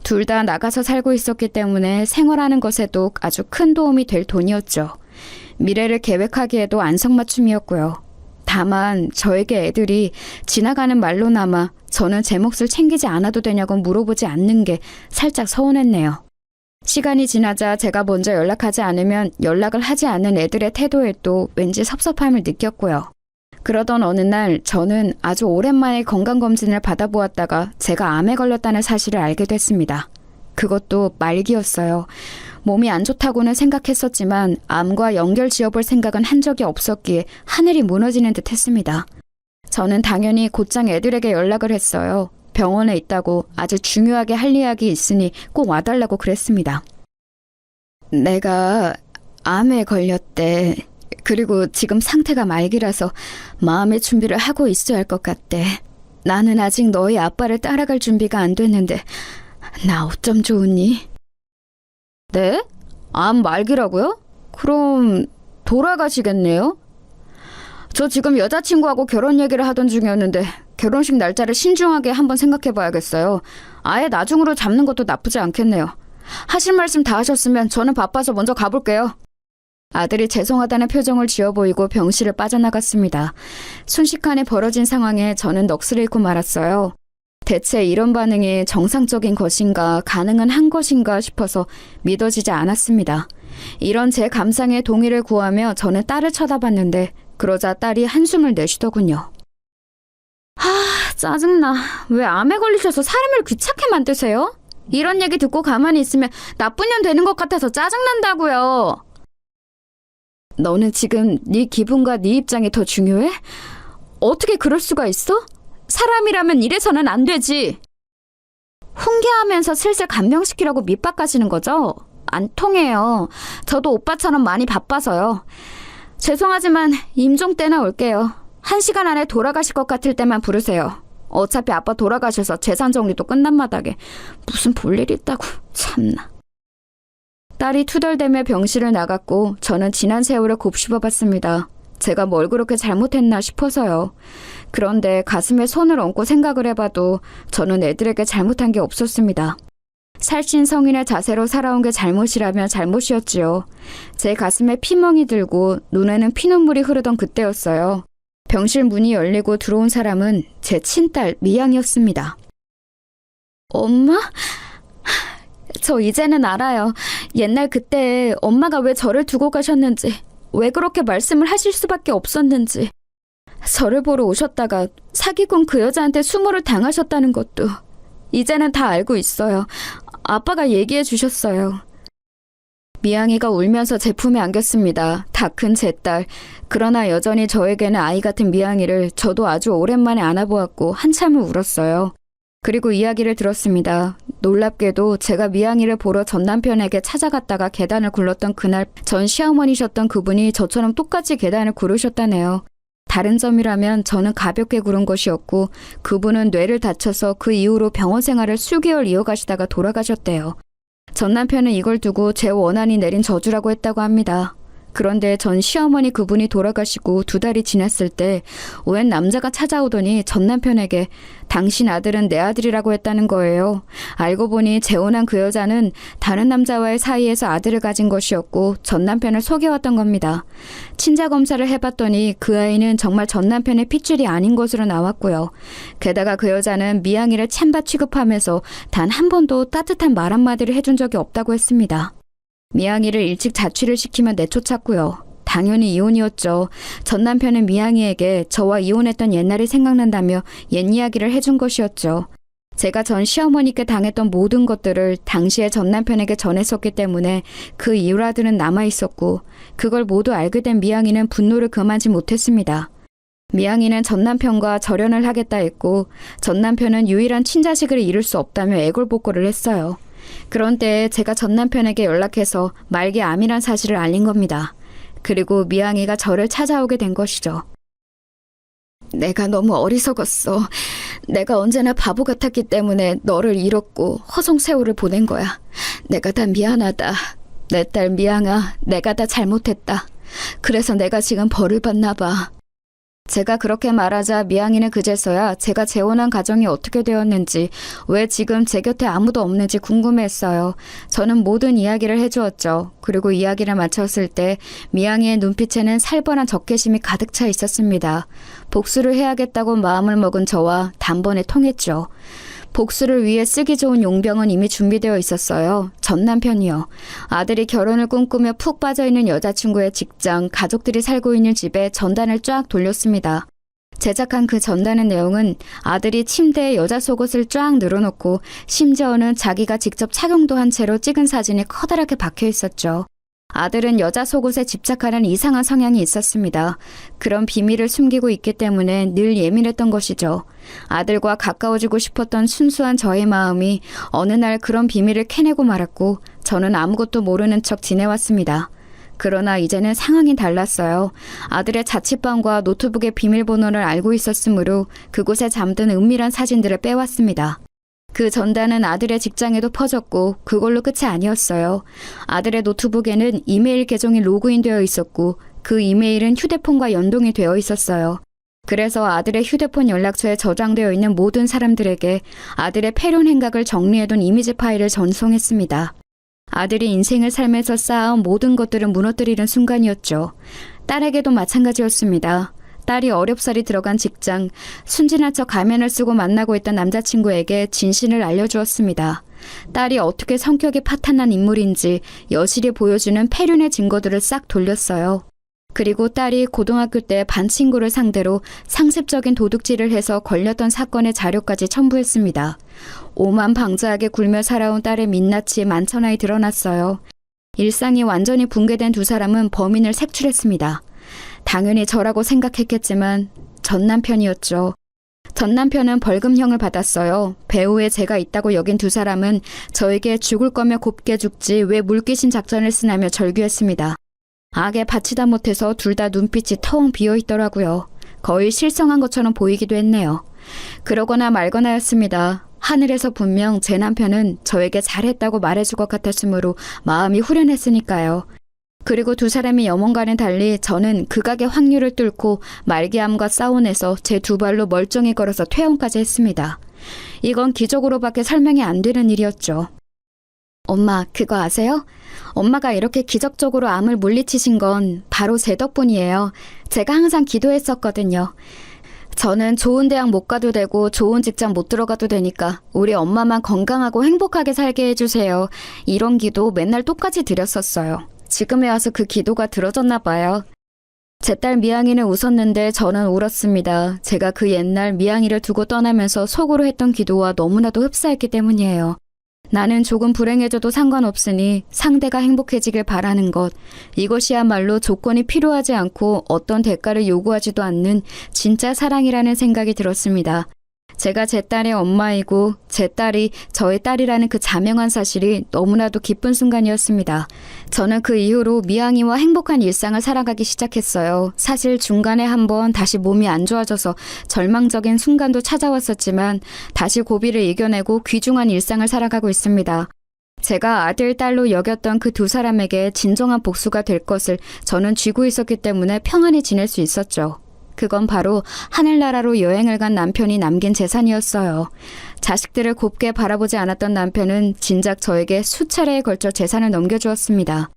둘 다 나가서 살고 있었기 때문에 생활하는 것에도 아주 큰 도움이 될 돈이었죠. 미래를 계획하기에도 안성맞춤이었고요. 다만 저에게 애들이 지나가는 말로나마 저는 제 몫을 챙기지 않아도 되냐고 물어보지 않는 게 살짝 서운했네요. 시간이 지나자 제가 먼저 연락하지 않으면 연락을 하지 않는 애들의 태도에도 왠지 섭섭함을 느꼈고요. 그러던 어느 날 저는 아주 오랜만에 건강검진을 받아보았다가 제가 암에 걸렸다는 사실을 알게 됐습니다. 그것도 말기였어요. 몸이 안 좋다고는 생각했었지만 암과 연결 지어볼 생각은 한 적이 없었기에 하늘이 무너지는 듯 했습니다. 저는 당연히 곧장 애들에게 연락을 했어요. 병원에 있다고 아주 중요하게 할 이야기 있으니 꼭 와달라고 그랬습니다. 내가 암에 걸렸대. 그리고 지금 상태가 말기라서 마음의 준비를 하고 있어야 할 것 같대. 나는 아직 너희 아빠를 따라갈 준비가 안 됐는데 나 어쩜 좋으니? 네? 암 말기라고요? 그럼 돌아가시겠네요? 저 지금 여자친구하고 결혼 얘기를 하던 중이었는데 결혼식 날짜를 신중하게 한번 생각해봐야겠어요. 아예 나중으로 잡는 것도 나쁘지 않겠네요. 하실 말씀 다 하셨으면 저는 바빠서 먼저 가볼게요. 아들이 죄송하다는 표정을 지어 보이고 병실을 빠져나갔습니다. 순식간에 벌어진 상황에 저는 넋을 잃고 말았어요. 대체 이런 반응이 정상적인 것인가 가능은 한 것인가 싶어서 믿어지지 않았습니다. 이런 제 감상에 동의를 구하며 저는 딸을 쳐다봤는데 그러자 딸이 한숨을 내쉬더군요. 짜증나. 왜 암에 걸리셔서 사람을 귀찮게 만드세요? 이런 얘기 듣고 가만히 있으면 나쁜 년 되는 것 같아서 짜증난다고요. 너는 지금 네 기분과 네 입장이 더 중요해? 어떻게 그럴 수가 있어? 사람이라면 이래서는 안 되지. 훈계하면서 슬슬 감명시키려고 밑바까시는 거죠? 안 통해요. 저도 오빠처럼 많이 바빠서요. 죄송하지만 임종 때나 올게요. 1시간 안에 돌아가실 것 같을 때만 부르세요. 어차피 아빠 돌아가셔서 재산 정리도 끝난 마당에 무슨 볼일 있다고 참나. 딸이 투덜대며 병실을 나갔고 저는 지난 세월을 곱씹어봤습니다. 제가 뭘 그렇게 잘못했나 싶어서요. 그런데 가슴에 손을 얹고 생각을 해봐도 저는 애들에게 잘못한 게 없었습니다. 살신 성인의 자세로 살아온 게 잘못이라면 잘못이었지요. 제 가슴에 피멍이 들고 눈에는 피눈물이 흐르던 그때였어요. 병실 문이 열리고 들어온 사람은 제 친딸 미양이었습니다. 엄마? 저 이제는 알아요. 옛날 그때 엄마가 왜 저를 두고 가셨는지, 왜 그렇게 말씀을 하실 수밖에 없었는지. 저를 보러 오셨다가 사기꾼 그 여자한테 수모를 당하셨다는 것도 이제는 다 알고 있어요. 아빠가 얘기해 주셨어요. 미양이가 울면서 제 품에 안겼습니다. 다 큰 제 딸. 그러나 여전히 저에게는 아이 같은 미양이를 저도 아주 오랜만에 안아보았고 한참을 울었어요. 그리고 이야기를 들었습니다. 놀랍게도 제가 미양이를 보러 전 남편에게 찾아갔다가 계단을 굴렀던 그날 전 시어머니셨던 그분이 저처럼 똑같이 계단을 구르셨다네요. 다른 점이라면 저는 가볍게 굴은 것이었고 그분은 뇌를 다쳐서 그 이후로 병원 생활을 수개월 이어가시다가 돌아가셨대요. 전 남편은 이걸 두고 제 원한이 내린 저주라고 했다고 합니다. 그런데 전 시어머니 그분이 돌아가시고 2달이 지났을 때 웬 남자가 찾아오더니 전 남편에게 당신 아들은 내 아들이라고 했다는 거예요. 알고 보니 재혼한 그 여자는 다른 남자와의 사이에서 아들을 가진 것이었고 전 남편을 속여왔던 겁니다. 친자 검사를 해봤더니 그 아이는 정말 전 남편의 핏줄이 아닌 것으로 나왔고요. 게다가 그 여자는 미양이를 찬밥 취급하면서 단 한 번도 따뜻한 말 한마디를 해준 적이 없다고 했습니다. 미양이를 일찍 자취를 시키며 내쫓았고요. 당연히 이혼이었죠. 전 남편은 미양이에게 저와 이혼했던 옛날이 생각난다며 옛 이야기를 해준 것이었죠. 제가 전 시어머니께 당했던 모든 것들을 당시에 전 남편에게 전했었기 때문에 그 일화들은 남아있었고 그걸 모두 알게 된 미양이는 분노를 금하지 못했습니다. 미양이는 전 남편과 절연을 하겠다 했고 전 남편은 유일한 친자식을 잃을 수 없다며 애걸복걸을 했어요. 그런 때에 제가 전 남편에게 연락해서 말기 암이란 사실을 알린 겁니다. 그리고 미양이가 저를 찾아오게 된 것이죠. 내가 너무 어리석었어. 내가 언제나 바보 같았기 때문에 너를 잃었고 허송세월을 보낸 거야. 내가 다 미안하다. 내 딸 미양아, 내가 다 잘못했다. 그래서 내가 지금 벌을 받나 봐. 제가 그렇게 말하자 미양이는 그제서야 제가 재혼한 가정이 어떻게 되었는지, 왜 지금 제 곁에 아무도 없는지 궁금해했어요. 저는 모든 이야기를 해주었죠. 그리고 이야기를 마쳤을 때 미양이의 눈빛에는 살벌한 적개심이 가득 차 있었습니다. 복수를 해야겠다고 마음을 먹은 저와 단번에 통했죠. 복수를 위해 쓰기 좋은 용병은 이미 준비되어 있었어요. 전 남편이요. 아들이 결혼을 꿈꾸며 푹 빠져있는 여자친구의 직장, 가족들이 살고 있는 집에 전단을 쫙 돌렸습니다. 제작한 그 전단의 내용은 아들이 침대에 여자 속옷을 쫙 늘어놓고 심지어는 자기가 직접 착용도 한 채로 찍은 사진이 커다랗게 박혀 있었죠. 아들은 여자 속옷에 집착하는 이상한 성향이 있었습니다. 그런 비밀을 숨기고 있기 때문에 늘 예민했던 것이죠. 아들과 가까워지고 싶었던 순수한 저의 마음이 어느 날 그런 비밀을 캐내고 말았고 저는 아무것도 모르는 척 지내왔습니다. 그러나 이제는 상황이 달랐어요. 아들의 자취방과 노트북의 비밀번호를 알고 있었으므로 그곳에 잠든 은밀한 사진들을 빼왔습니다. 그 전단은 아들의 직장에도 퍼졌고 그걸로 끝이 아니었어요. 아들의 노트북에는 이메일 계정이 로그인되어 있었고 그 이메일은 휴대폰과 연동이 되어 있었어요. 그래서 아들의 휴대폰 연락처에 저장되어 있는 모든 사람들에게 아들의 폐륜 행각을 정리해둔 이미지 파일을 전송했습니다. 아들이 인생을 살면서 쌓아온 모든 것들을 무너뜨리는 순간이었죠. 딸에게도 마찬가지였습니다. 딸이 어렵사리 들어간 직장, 순진한 척 가면을 쓰고 만나고 있던 남자친구에게 진실을 알려주었습니다. 딸이 어떻게 성격이 파탄난 인물인지 여실히 보여주는 폐륜의 증거들을 싹 돌렸어요. 그리고 딸이 고등학교 때 반 친구를 상대로 상습적인 도둑질을 해서 걸렸던 사건의 자료까지 첨부했습니다. 오만방자하게 굴며 살아온 딸의 민낯이 만천하에 드러났어요. 일상이 완전히 붕괴된 두 사람은 범인을 색출했습니다. 당연히 저라고 생각했겠지만 전 남편이었죠. 전 남편은 벌금형을 받았어요. 배후에 제가 있다고 여긴 두 사람은 저에게 죽을 거면 곱게 죽지 왜 물귀신 작전을 쓰냐며 절규했습니다. 악에 바치다 못해서 둘 다 눈빛이 텅 비어있더라고요. 거의 실성한 것처럼 보이기도 했네요. 그러거나 말거나였습니다. 하늘에서 분명 제 남편은 저에게 잘했다고 말해줄 것 같았으므로 마음이 후련했으니까요. 그리고 두 사람이 염원과는 달리 저는 극악의 확률을 뚫고 말기암과 싸워내서 제 두 발로 멀쩡히 걸어서 퇴원까지 했습니다. 이건 기적으로밖에 설명이 안 되는 일이었죠. 엄마, 그거 아세요? 엄마가 이렇게 기적적으로 암을 물리치신 건 바로 제 덕분이에요. 제가 항상 기도했었거든요. 저는 좋은 대학 못 가도 되고 좋은 직장 못 들어가도 되니까 우리 엄마만 건강하고 행복하게 살게 해주세요. 이런 기도 맨날 똑같이 드렸었어요. 지금에 와서 그 기도가 들어졌나 봐요. 제 딸 미양이는 웃었는데 저는 울었습니다. 제가 그 옛날 미양이를 두고 떠나면서 속으로 했던 기도와 너무나도 흡사했기 때문이에요. 나는 조금 불행해져도 상관없으니 상대가 행복해지길 바라는 것. 이것이야말로 조건이 필요하지 않고 어떤 대가를 요구하지도 않는 진짜 사랑이라는 생각이 들었습니다. 제가 제 딸의 엄마이고 제 딸이 저의 딸이라는 그 자명한 사실이 너무나도 기쁜 순간이었습니다. 저는 그 이후로 미양이와 행복한 일상을 살아가기 시작했어요. 사실 중간에 한번 다시 몸이 안 좋아져서 절망적인 순간도 찾아왔었지만 다시 고비를 이겨내고 귀중한 일상을 살아가고 있습니다. 제가 아들, 딸로 여겼던 그 두 사람에게 진정한 복수가 될 것을 저는 쥐고 있었기 때문에 평안히 지낼 수 있었죠. 그건 바로 하늘나라로 여행을 간 남편이 남긴 재산이었어요. 자식들을 곱게 바라보지 않았던 남편은 진작 저에게 수차례에 걸쳐 재산을 넘겨주었습니다.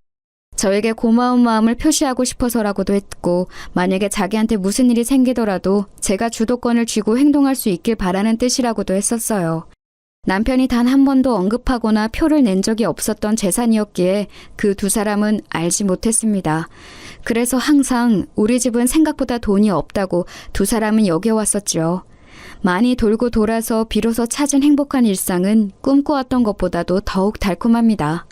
저에게 고마운 마음을 표시하고 싶어서라고도 했고, 만약에 자기한테 무슨 일이 생기더라도 제가 주도권을 쥐고 행동할 수 있길 바라는 뜻이라고도 했었어요. 남편이 단 한 번도 언급하거나 표를 낸 적이 없었던 재산이었기에 그 두 사람은 알지 못했습니다. 그래서 항상 우리 집은 생각보다 돈이 없다고 두 사람은 여겨왔었죠. 많이 돌고 돌아서 비로소 찾은 행복한 일상은 꿈꿔왔던 것보다도 더욱 달콤합니다.